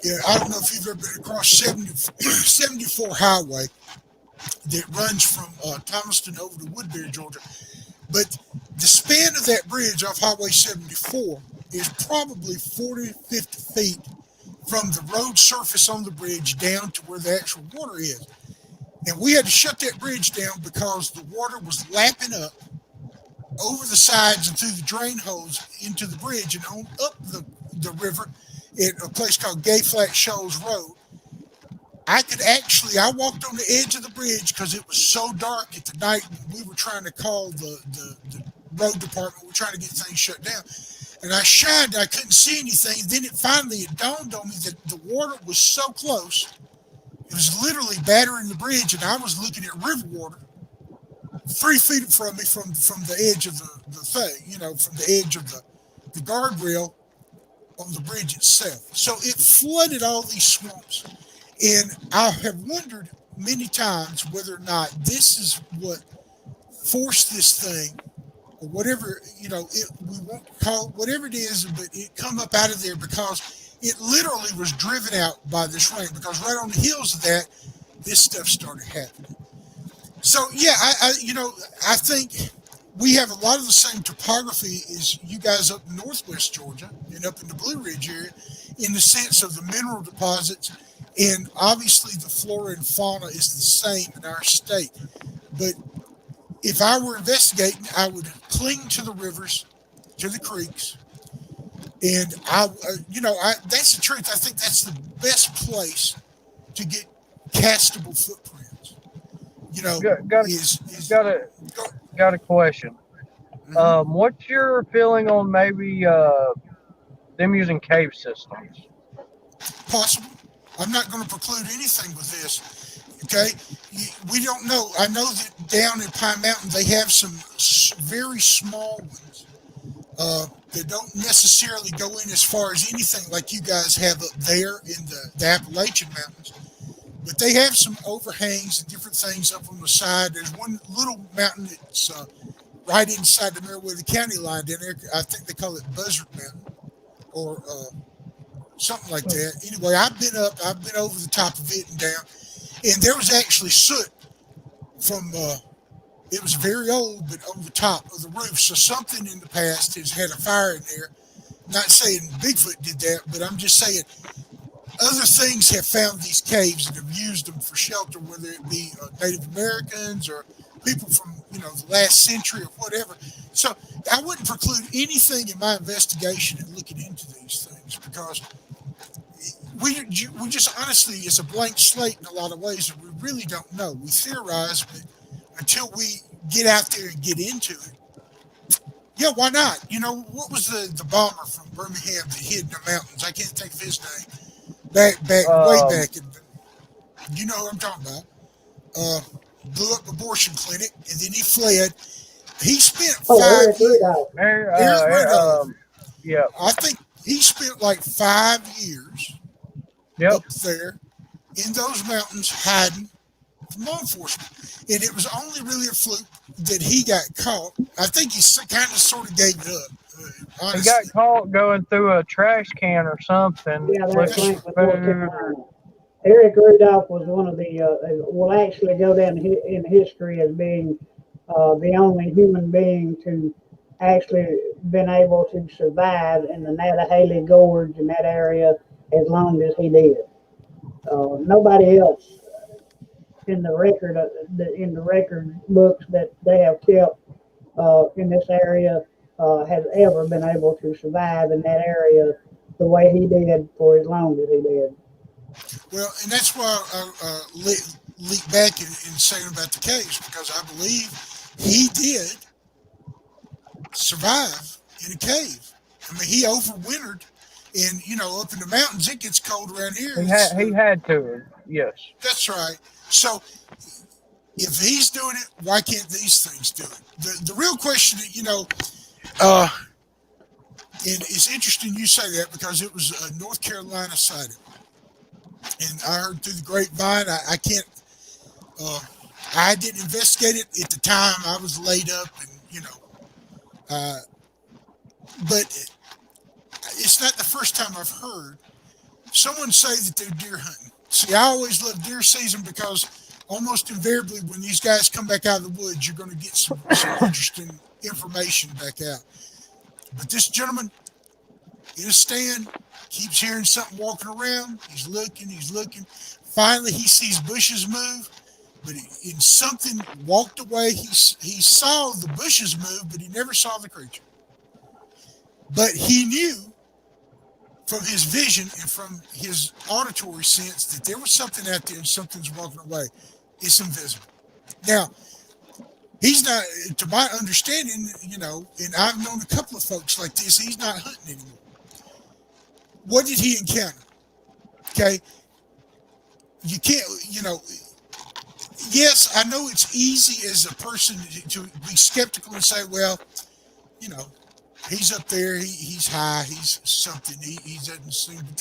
Yeah, I don't know if you've ever been across 74 highway that runs from Thomaston over to Woodbury, Georgia. But the span of that bridge off Highway 74 is probably 40, 50 feet from the road surface on the bridge down to where the actual water is. And we had to shut that bridge down because the water was lapping up over the sides and through the drain holes into the bridge and on up the river at a place called Gay Flat Shoals Road. I walked on the edge of the bridge because it was so dark at the night we were trying to call the road department. We were trying to get things shut down. And I shined, I couldn't see anything. Then it dawned on me that the water was so close. It was literally battering the bridge, and I was looking at river water 3 feet from me from the edge of the thing, from the edge of the guardrail on the bridge itself. So it flooded all these swamps. And I have wondered many times whether or not this is what forced this thing, or whatever, we won't call it whatever it is, but it come up out of there because it literally was driven out by this rain. Because right on the heels of that, this stuff started happening. So yeah, I think we have a lot of the same topography as you guys up in northwest Georgia and up in the Blue Ridge area in the sense of the mineral deposits. And obviously, the flora and fauna is the same in our state. But if I were investigating, I would cling to the rivers, to the creeks, and that's the truth. I think that's the best place to get castable footprints. You know, Got got a, is got a go, got a question. mhm, What's your feeling on maybe them using cave systems? possible. I'm not going to preclude anything with this. Okay, we don't know. I know that down in Pine Mountain they have some very small ones that don't necessarily go in as far as anything like you guys have up there in the Appalachian Mountains. But they have some overhangs and different things up on the side. There's one little mountain that's right inside the Meriwether County line down there. I think they call it Buzzard Mountain or something like that. Anyway, I've been over the top of it and down, and there was actually soot from. It was very old, but on the top of the roof. So something in the past has had a fire in there. Not saying Bigfoot did that, but I'm just saying other things have found these caves and have used them for shelter, whether it be Native Americans or people from the last century or whatever. So I wouldn't preclude anything in my investigation and looking into these things because we just honestly it's a blank slate in a lot of ways and we really don't know. We theorize, but until we get out there and get into it, yeah, why not? What was the bomber from Birmingham that hid in the mountains? I can't think of his name. Way Um, back in, you know what I'm talking about. Uh, Blew up abortion clinic and then he fled. He spent Oh, 5 years. Rudolph. Eric Rudolph. yeah, I think he spent like 5 years yep. up there in those mountains hiding from law enforcement. And it was only really a fluke that he got caught. I think he kind of sort of gave it up, He got honestly. caught going through a trash can or something, Yeah, that's looking That's for right. Franklin, North food. Or Carolina. Eric Rudolph was one of the, will actually go down in history as being the only human being to actually been able to survive in the Natahaley Gorge in that area as long as he did. Nobody else in the in the record books that they have kept in this area has ever been able to survive in that area the way he did for as long as he did. Well, and that's why I leap back and saying about the caves because I believe he did survive in a cave. I mean, he overwintered, and up in the mountains it gets cold around here. he had to. Yes. That's right. So if he's doing it, why can't these things do it? The real question, uh, and it's interesting you say that because it was a North Carolina sighting, and I heard through the grapevine. I can't. Uh, I didn't investigate it at the time. I was laid up, and uh, but it's not the first time I've heard someone say that they're deer hunting. See, I always love deer season because almost invariably when these guys come back out of the woods, you're going to get some interesting information back out. But this gentleman in a stand keeps hearing something walking around. He's looking, he's looking. Finally, he sees bushes move, but in something walked away. He saw the bushes move, but he never saw the creature. But he knew from his vision and from his auditory sense that there was something out there and something's walking away. It's invisible. Now, he's not, to my understanding, and I've known a couple of folks like this, he's not hunting anymore. What did he encounter? Okay. You can't, yes, I know it's easy as a person to be skeptical and say, well, you know, he's up there, he's high, he's something, he doesn't seem, but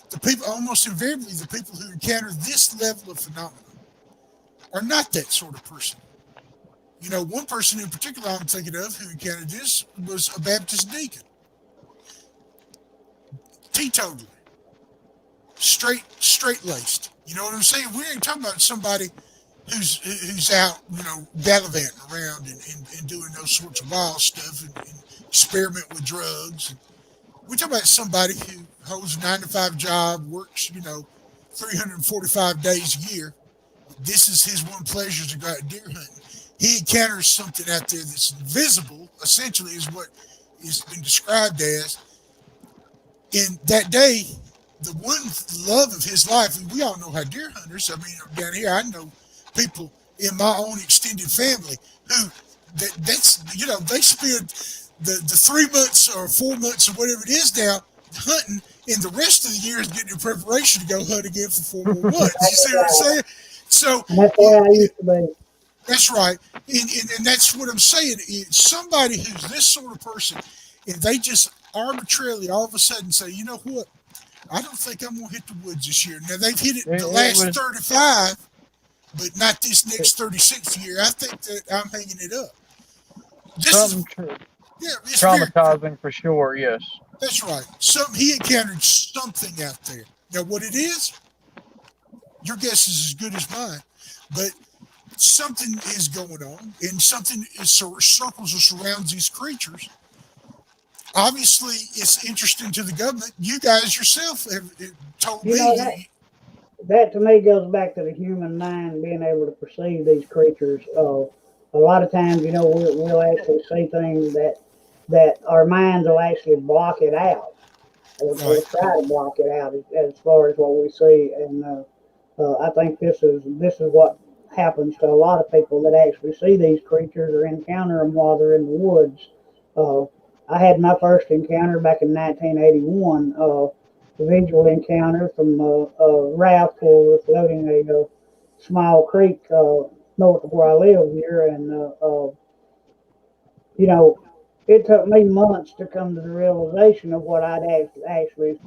the people, almost invariably, the people who encounter this level of phenomenon are not that sort of person. One person in particular I'm thinking of who encountered this was a Baptist deacon. Teetotaler. Straight laced. You know what I'm saying? We ain't talking about somebody who's out, gallivanting around and doing those sorts of wild stuff and experiment with drugs. We're talking about somebody who holds a 9 to 5 job, works, 345 days a year. This is his one pleasure to go out deer hunting. He encounters something out there that's invisible, essentially, is what has been described as. In that day, the one love of his life, and we all know how deer hunters, I mean, down here, I know people in my own extended family who they spend the 3 months or 4 months or whatever it is now hunting, and the rest of the year is getting in preparation to go hunt again for 4 more months. You see what I'm saying? So And that's the way I used to be. that's right, and that's what I'm saying. Somebody who's this sort of person, and they just arbitrarily all of a sudden say, you know what? I don't think I'm gonna hit the woods this year. Now they've hit it the It last was 35, but not this next 36th year. I think that I'm hanging it up. This is something yeah, it's very traumatizing for sure. Yes. that's right. He encountered something out there. Now what it is, your guess is as good as mine. But something is going on, and something circles or surrounds these creatures. Obviously, it's interesting to the government. You guys yourself have told You know, me. that to me goes back to the human mind being able to perceive these creatures. A lot of times, we'll actually see things that our minds will actually block it out, or Right. try to block it out as far as what we see. And I think this is what happens to a lot of people that actually see these creatures or encounter them while they're in the woods. Uh, I had my first encounter back in 1981. Visual encounter from a raft where we were floating a small creek north of where I live here, and you know, it took me months to come to the realization of what I'd actually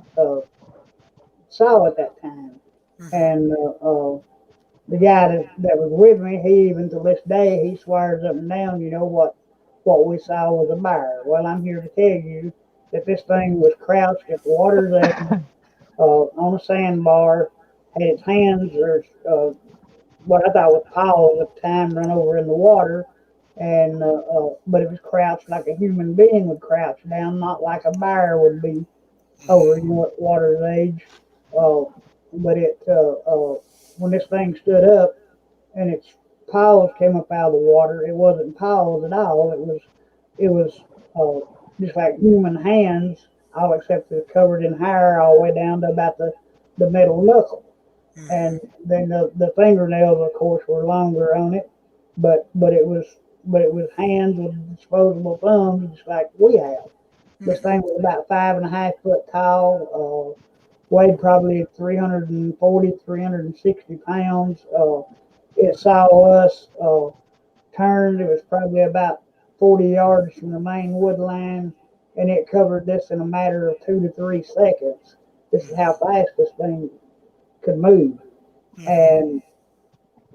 saw at that time. Hmm. And the guy that was with me, he even to this day, he swears up and down, what we saw was a bear. Well, I'm here to tell you that this thing was crouched at the water's edge on a sandbar, had its hands or what I thought was paws at the time run over in the water, and but it was crouched like a human being would crouch down, not like a bear would be over at water's edge. Uh, but when this thing stood up and its paws came up out of the water, it wasn't paws at all. It was just like human hands, all except it was covered in hair all the way down to about the middle knuckle. Hmm. And then the fingernails, of course, were longer on it, but it was hands with disposable thumbs, just like we have. This Hmm. thing was about 5.5 foot tall, weighed probably 340, 360 pounds. It saw us, turned. It was probably about 40 yards from the main wood line, and it covered this in a matter of 2 to 3 seconds. This is how fast this thing could move. Hmm. And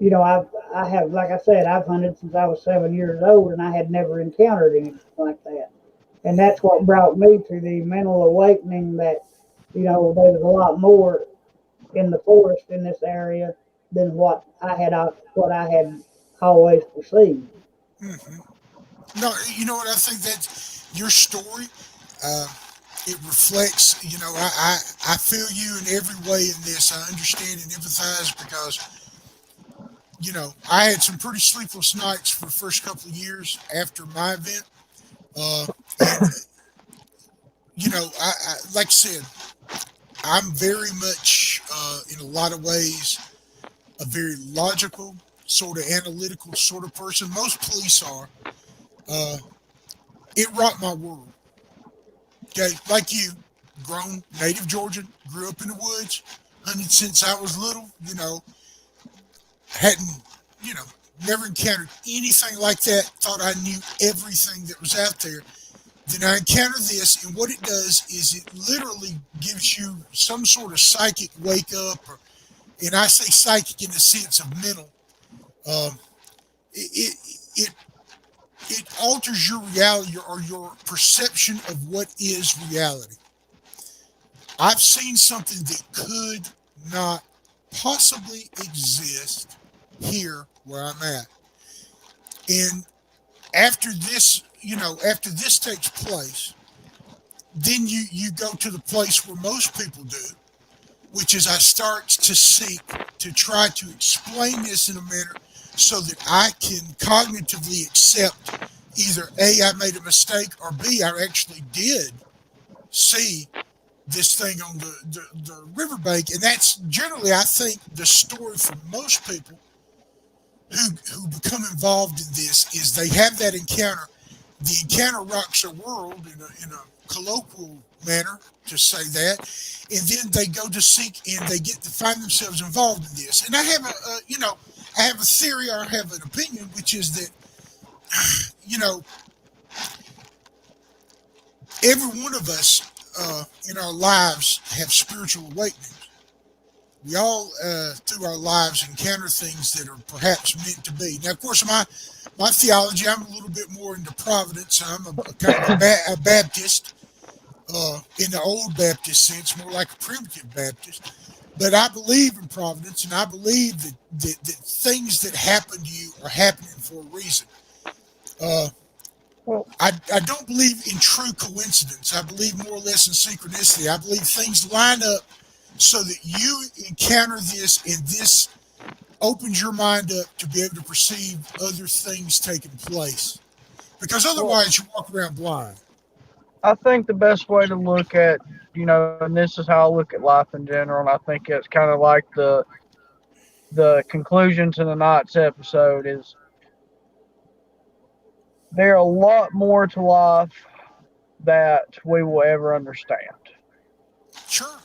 I have, like I said, I've hunted since I was 7 years old, and I had never encountered anything like that. And that's what brought me to the mental awakening that there's a lot more in the forest in this area than what I had always perceived. Hmm. No, you know what? I think that your story, uh, it reflects. I feel you in every way in this. I understand and empathize because I had some pretty sleepless nights for the first couple of years after my event, and I like I said, I'm very much in a lot of ways a very logical, sort of analytical sort of person. Most police are. Uh, it rocked my world. Okay, like you, grown native Georgian, grew up in the woods, hunted since I was little. Hadn't you know never encountered anything like that. Thought I knew everything that was out there. Then I encounter this, and what it does is it literally gives you some sort of psychic wake up, and I say psychic in the sense of mental. Um, it, it it alters your reality or your perception of what is reality. I've seen something that could not possibly exist, here where I'm at. And after this, after this takes place, then you go to the place where most people do, which is I start to seek to try to explain this in a manner so that I can cognitively accept either A, I made a mistake, or B, I actually did see this thing on the riverbank. And that's generally, I think, the story for most people who become involved in this is they have that encounter. The encounter rocks their world in a colloquial manner, to say that, and then they go to seek and they get to find themselves involved in this. And I have I have a theory or I have an opinion, which is that you know every one of us in our lives have spiritual awakenings. We all, through our lives, encounter things that are perhaps meant to be. Now, of course, my theology, I'm a little bit more into providence. I'm a kind of a Baptist, in the old Baptist sense, more like a primitive Baptist. But I believe in providence, and I believe that things that happen to you are happening for a reason. Uh, Well, I don't believe in true coincidence. I believe more or less in synchronicity. I believe things line up so that you encounter this, and this opens your mind up to be able to perceive other things taking place. Because well, otherwise, you walk around blind. I think the best way to look at, and this is how I look at life in general, and I think it's kind of like the conclusion to the Knots episode is there are a lot more to life that we will ever understand. Sure,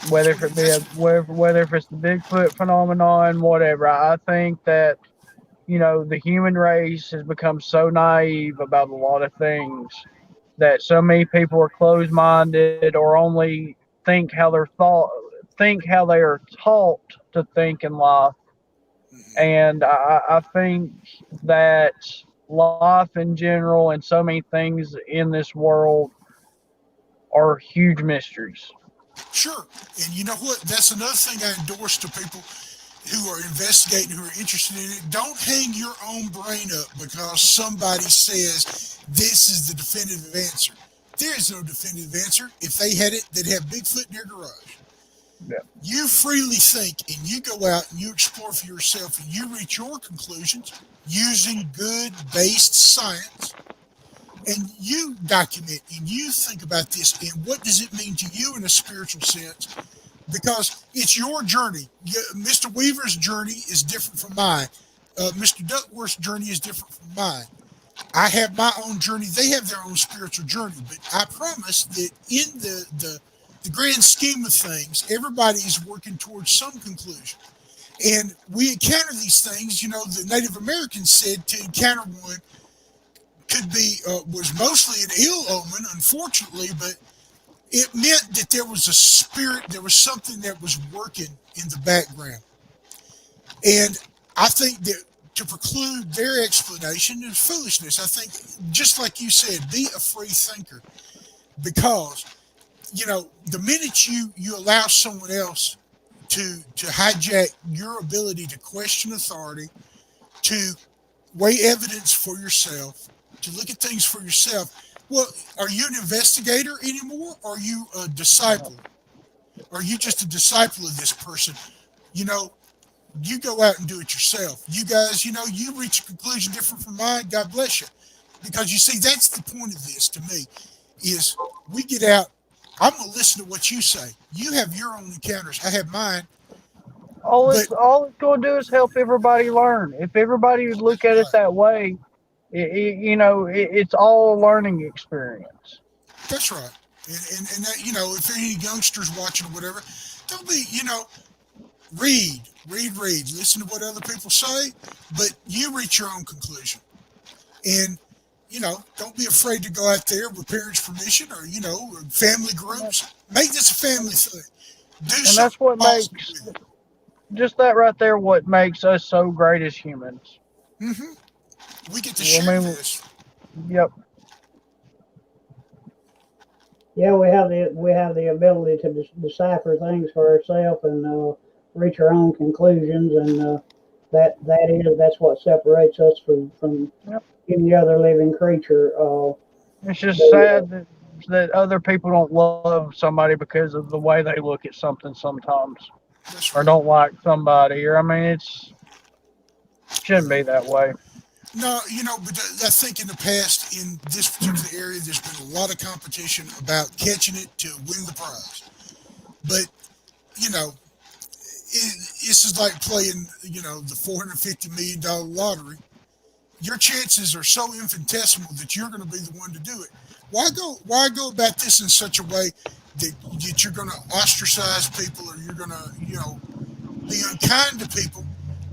Whether that's if what it be a, that's whether if it's the Bigfoot phenomenon, whatever. I think that the human race has become so naive about a lot of things that so many people are closed minded or only think how they're thought think how they are taught to think in life. And I think that life in general and so many things in this world are huge mysteries. sure. And you know what? That's another thing I endorse to people who are investigating, who are interested in it. Don't hang your own brain up because somebody says this is the definitive answer. There is no definitive answer. If they had it, they'd have Bigfoot in their garage. Yeah. You freely think and you go out and you explore for yourself and you reach your conclusions using good based science, and you document and you think about this and what does it mean to you in a spiritual sense, because it's your journey. Mr. Weaver's journey is different from mine. Mr. Duckworth's journey is different from mine. I have my own journey. They have their own spiritual journey. But I promise that in the grand scheme of things, everybody is working towards some conclusion. And we encounter these things. The Native Americans said to encounter one could be was mostly an ill omen, unfortunately, but it meant that there was a spirit, there was something that was working in the background. And I think that to preclude their explanation is foolishness. I think, just like you said, be a free thinker, because the minute you allow someone else to hijack your ability to question authority, to weigh evidence for yourself, to look at things for yourself. Well, are you an investigator anymore? Or are you a disciple? Are you just a disciple of this person? You know, you go out and do it yourself. You guys, you reach a conclusion different from mine. God bless you. Because you see, that's the point of this to me, is we get out. I'm going to listen to what you say. You have your own encounters. I have mine. But All it's going to do is help everybody learn. If everybody would look that's at it right. that way, it's all a learning experience. That's right. And that, if any youngsters watching or whatever, don't be, read, listen to what other people say, but you reach your own conclusion. And, don't be afraid to go out there with parents' permission, or, or family And that, groups. Make this a family thing. Do and something that's what positive makes with it. just that right there what makes us so great as humans. Hmm. We get to I share mean, this. yep. Yeah, we have the ability to decipher things for ourselves, and reach our own conclusions, and that's what separates us from Yep. any other living creature. It's just So, sad that other people don't love somebody because of the way they look at something sometimes, That's or right. don't like somebody, or I mean, it's shouldn't be that way. No, but I think in the past, in this particular area, there's been a lot of competition about catching it to win the prize. But, you know, this is like playing, the $450 million lottery. Your chances are so infinitesimal that you're going to be the one to do it. Why go about this in such a way that you're going to ostracize people, or you're going to, be unkind to people,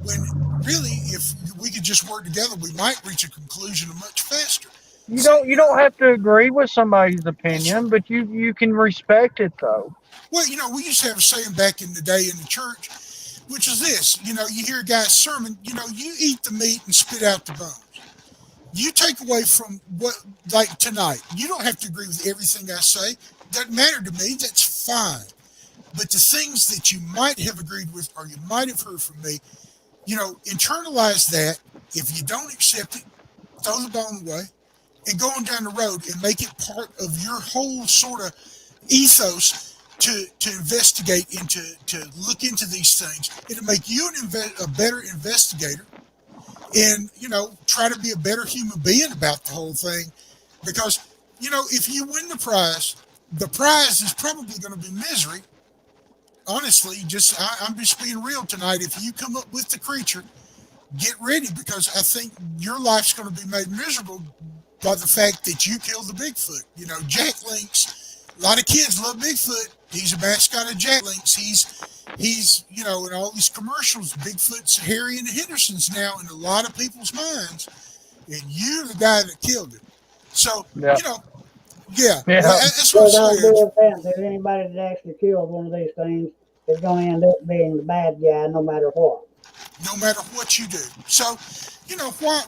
when really, if we could just work together, we might reach a conclusion much faster. You See, don't have to agree with somebody's that's right. opinion, but you can respect it though. Well, we used to have a saying back in the day in the church, which is this: you hear a guy's sermon, you eat the meat and spit out the bones. You take away from what, like tonight, you don't have to agree with everything I say. Doesn't matter to me. That's fine. But the things that you might have agreed with, or you might have heard from me, internalize that. If you don't accept it, throw the bone away and go on down the road and make it part of your whole sort of ethos to investigate and to look into these things. It'll make you a better investigator, and try to be a better human being about the whole thing. Because if you win the prize is probably going to be misery. Honestly, I'm just being real tonight. If you come up with the creature, get ready, because I think your life's going to be made miserable by the fact that you killed the Bigfoot. Jack Links. A lot of kids love Bigfoot. He's a mascot of Jack Links. He's in all these commercials. Bigfoot's Harry and the Hendersons now in a lot of people's minds, and you're the guy that killed him. So Yeah. Yeah. Yeah. Well, that's what so I'm don't saying. do offense. If anybody that actually killed one of these things is going to end up being the bad guy, no matter what. No matter what you do. So,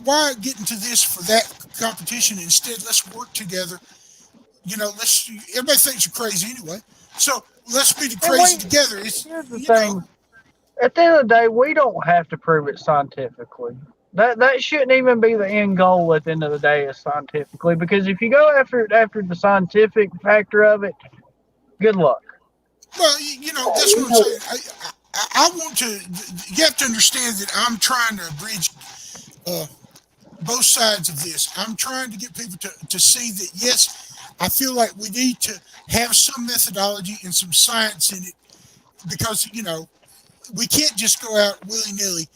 why get into this for that competition? Instead, let's work together. Everybody thinks you're crazy anyway. So let's be the And crazy together. It's, here's the thing: at the end of the day, we don't have to prove it scientifically. That shouldn't even be the end goal at the end of the day, is scientifically, because if you go after the scientific factor of it, good luck. well, that's what I'm saying. I want to, you have to understand that I'm trying to bridge uh, both sides of this. I'm trying to get people to see that, yes, I feel like we need to have some methodology and some science in it, because, we can't just go out willy nilly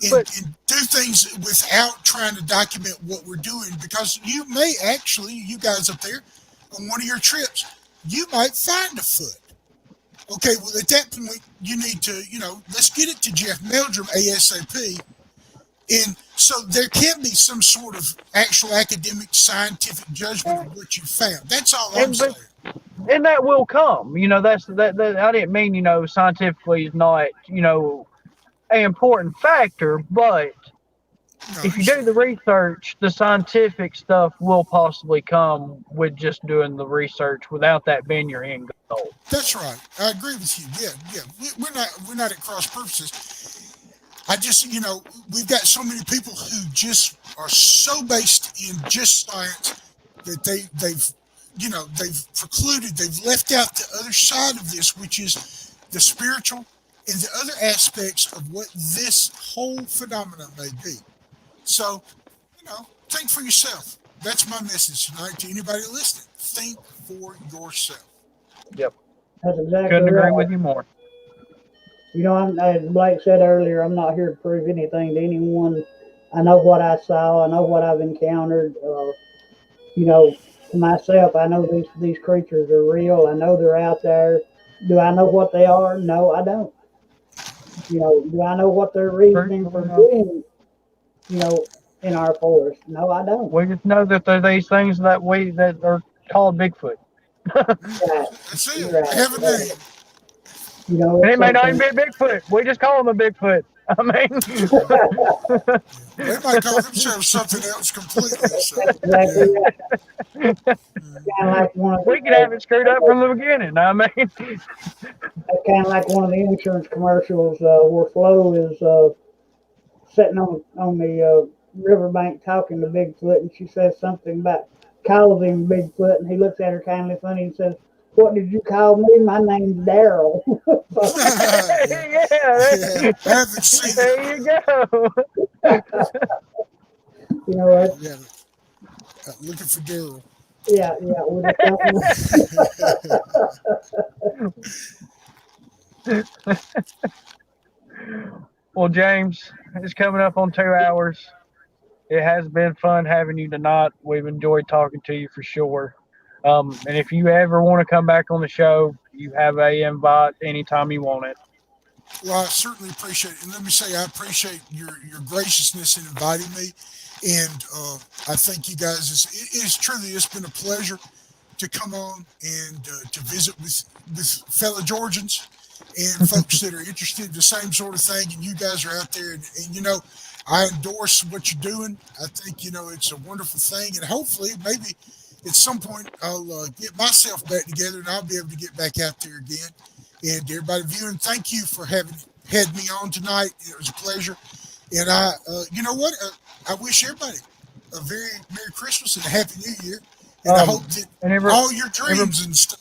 and do things without trying to document what we're doing, because you guys up there, on one of your trips, you might find a foot. Okay, well, at that point, you need to, let's get it to Jeff Meldrum ASAP. And so there can be some sort of actual academic, scientific judgment of what you found. That's all I'm saying. And that will come. That I didn't mean, scientifically is not, an important factor, but No, if you do the research, the scientific stuff will possibly come with just doing the research without that being your end goal. that's right. I agree with you. Yeah. We're not at cross purposes. I just, we've got so many people who just are so based in just science that they've left out the other side of this, which is the spiritual and the other aspects of what this whole phenomenon may be. So, think for yourself. That's my message tonight to anybody listening. Think for yourself. Yep. That's exactly Couldn't agree right. with you more. As Blake said earlier, I'm not here to prove anything to anyone. I know what I saw. I know what I've encountered. To myself, I know these creatures are real. I know they're out there. Do I know what they are? No, I don't. Do I know what their reasoning for being, in our forest? No, I don't. We just know that there are these things that are called Bigfoot. Right. That's it. Right. Have a name. And It's it may not something. even be a Bigfoot. We just call them a Bigfoot. I mean, They might call themselves something else completely. So, Exactly yeah. right. Mm. Kind of like one of we could have it screwed up from the beginning. I mean, kind of like one of the insurance commercials where Flo is sitting on the riverbank talking to Bigfoot, and she says something about calls him Bigfoot, and he looks at her kindly funny and says, "What did you call me? My name's Daryl." Yeah. yeah, Yeah. I haven't seen it. there you go. You know what? Yeah. Looking for Daryl. Yeah, yeah. We just don't know. Well, James, it's coming up on 2 hours. It has been fun having you tonight. We've enjoyed talking to you for sure. And if you ever want to come back on the show, you have a invite anytime you want it. Well, I certainly appreciate it. And let me say, I appreciate your graciousness in inviting me. And I thank you guys. It's truly, it's been a pleasure to come on and to visit with fellow Georgians and folks that are interested in the same sort of thing. And you guys are out there, and I endorse what you're doing. I think it's a wonderful thing, and hopefully, maybe at some point, I'll get myself back together, and I'll be able to get back out there again. And everybody viewing, thank you for having had me on tonight. It was a pleasure. And you know what? I wish everybody a very Merry Christmas and a Happy New Year. And I hope that And all your dreams and stuff.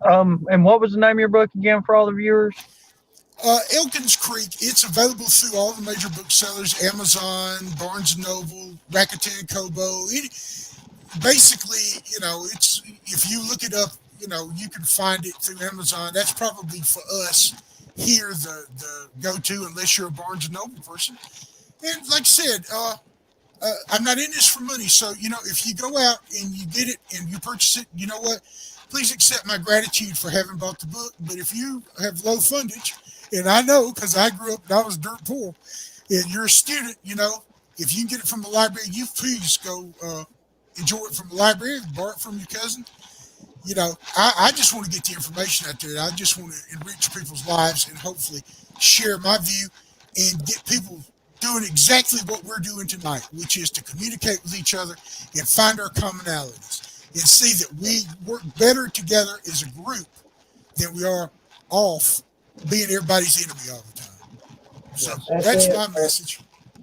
and what was the name of your book again for all the viewers? Elkins Creek, it's available through all the major booksellers, Amazon, Barnes& Noble, Rakuten Kobo. Basically, it's if you look it up, you can find it through Amazon. That's probably for us here the go-to unless you're a Barnes& Noble person. And like I said, I'm not in this for money. So, if you go out and you get it and you purchase it, you know what? Please accept my gratitude for having bought the book. But if you have low fundage, and I know because I grew up and I was dirt poor, and you're a student, if you can get it from the library, you please go enjoy it from the library, borrow it from your cousin. I just want to get the information out there. I just want to enrich people's lives and hopefully share my view and get people doing exactly what we're doing tonight, which is to communicate with each other and find our commonalities and see that we work better together as a group than we are off being everybody's enemy all the time. So that's it. my message.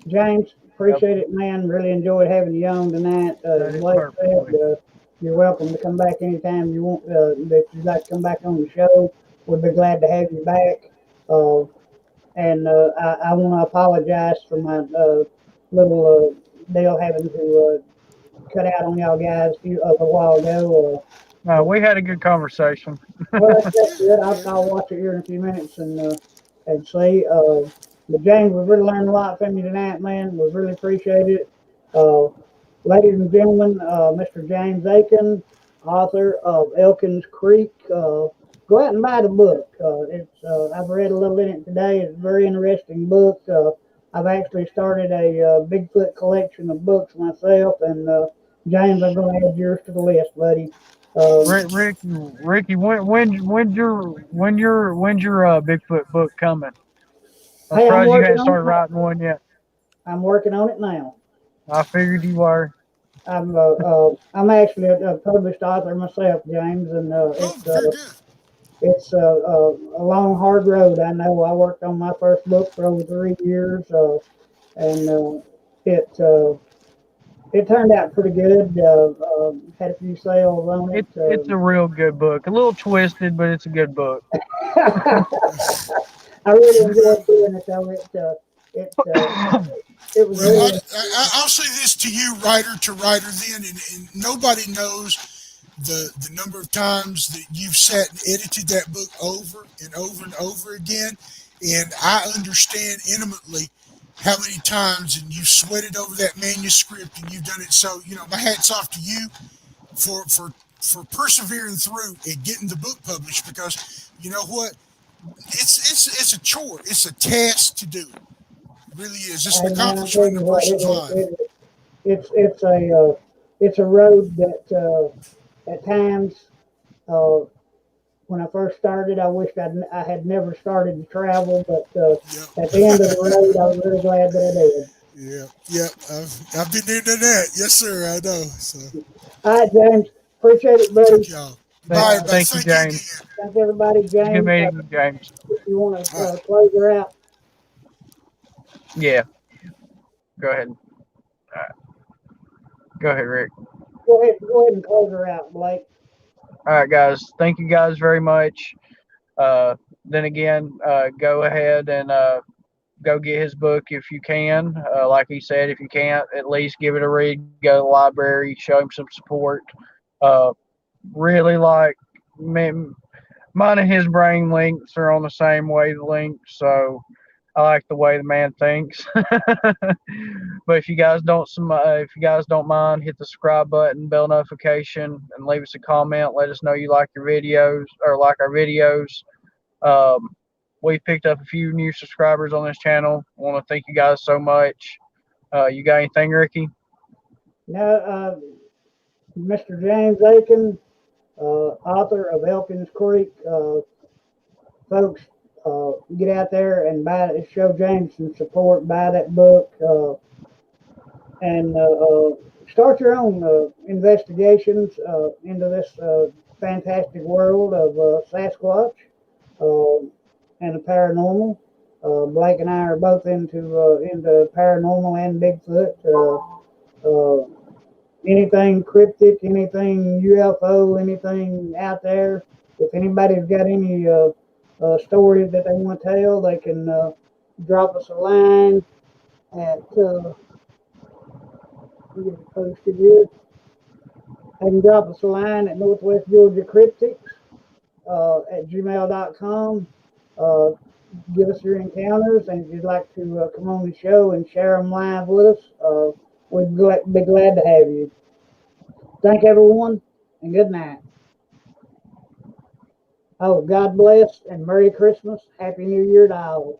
James, Yep, appreciate it, man. Really enjoyed having you on tonight. that As is Blake said, perfectly. you're welcome to come back anytime you want. That you'd like to come back on the show, we'd be glad to have you back. Uh, and I want to apologize for my little deal having to cut out on y'all guys a while ago. No, we had a good conversation. Well, that's Yeah, good. yeah. I'll watch it here in a few minutes and see. But James, we've really learned a lot from you tonight, man. We really appreciate it. Uh, Ladies and gentlemen, Mr. James Akin, author of Elkins Creek. Go out and buy the book. I've read a little in it today. It's a very interesting book. I've actually started a Bigfoot collection of books myself, and James, I'm going to add yours to the list, buddy. Uh, Thank you. Ricky, when's your Bigfoot book coming? I'm hey, surprised you hadn't started writing one yet. I'm working on it now. I figured you were. I'm actually a published author myself, James, and Oh, very good. it's a long, hard road. I know. I worked on my first book for over 3 years, and it it turned out pretty good. Had a few sales on it. It's a real good book. A little twisted, but it's a good book. I really enjoyed doing it, though. It uh, it was Well, really I'll say this to you, writer to writer, then, and nobody knows the number of times that you've sat and edited that book over and over and over again. And I understand intimately how many times and you've sweated over that manuscript and you've done it. So, my hat's off to you for for persevering through and getting the book published because you know what? It's a chore. It's a task to do. It really is. It's an and man, I'm telling accomplishment in you a what, person's life. it's a road that at times uh, when I first started. I wished I had never started to travel, but at the end of the Yep. road, I was really glad that I did. Yeah, yeah. I've been there, done that. Yes, sir. I know. So All right, James. Appreciate it, buddy. thank y'all. Bye, Thank, Uh, everybody. thank you, Thank you James. again. thank everybody. It's a good James, meeting with James. if you want All to right. close her out, Yeah, go ahead. Go ahead, Rick. go ahead and close her out, Blake. All right, guys. Thank you guys very much. Then again, go ahead and go get his book if you can. Like he said, if you can't, at least give it a read. Go to the library, show him some support. Uh, really like mine and his brain links are on the same wavelength, so I like the way the man thinks. But if you guys don't mind, hit the subscribe button, bell notification, and leave us a comment. Let us know you like your videos or like our videos. Um, we've picked up a few new subscribers on this channel. I want to thank you guys so much. You got anything, Ricky? Now, Mr. James Akin, author of Elkins Creek, folks, get out there and buy it. Show James some support. Buy that book and start your own investigations into this fantastic world of Sasquatch and the paranormal. Blake and I are both into paranormal and Bigfoot. Anything cryptic, anything UFO, anything out there. If anybody's got any stories that they want to tell, they can drop us a line at we get it posted here. They can drop us a line at Northwest Georgia Cryptics at gmail.com. Uh, give us your encounters, and if you'd like to come on the show and share them live with us, we'd be glad to have you. Thank everyone, and good night. Oh, God bless and Merry Christmas. Happy New Year to all.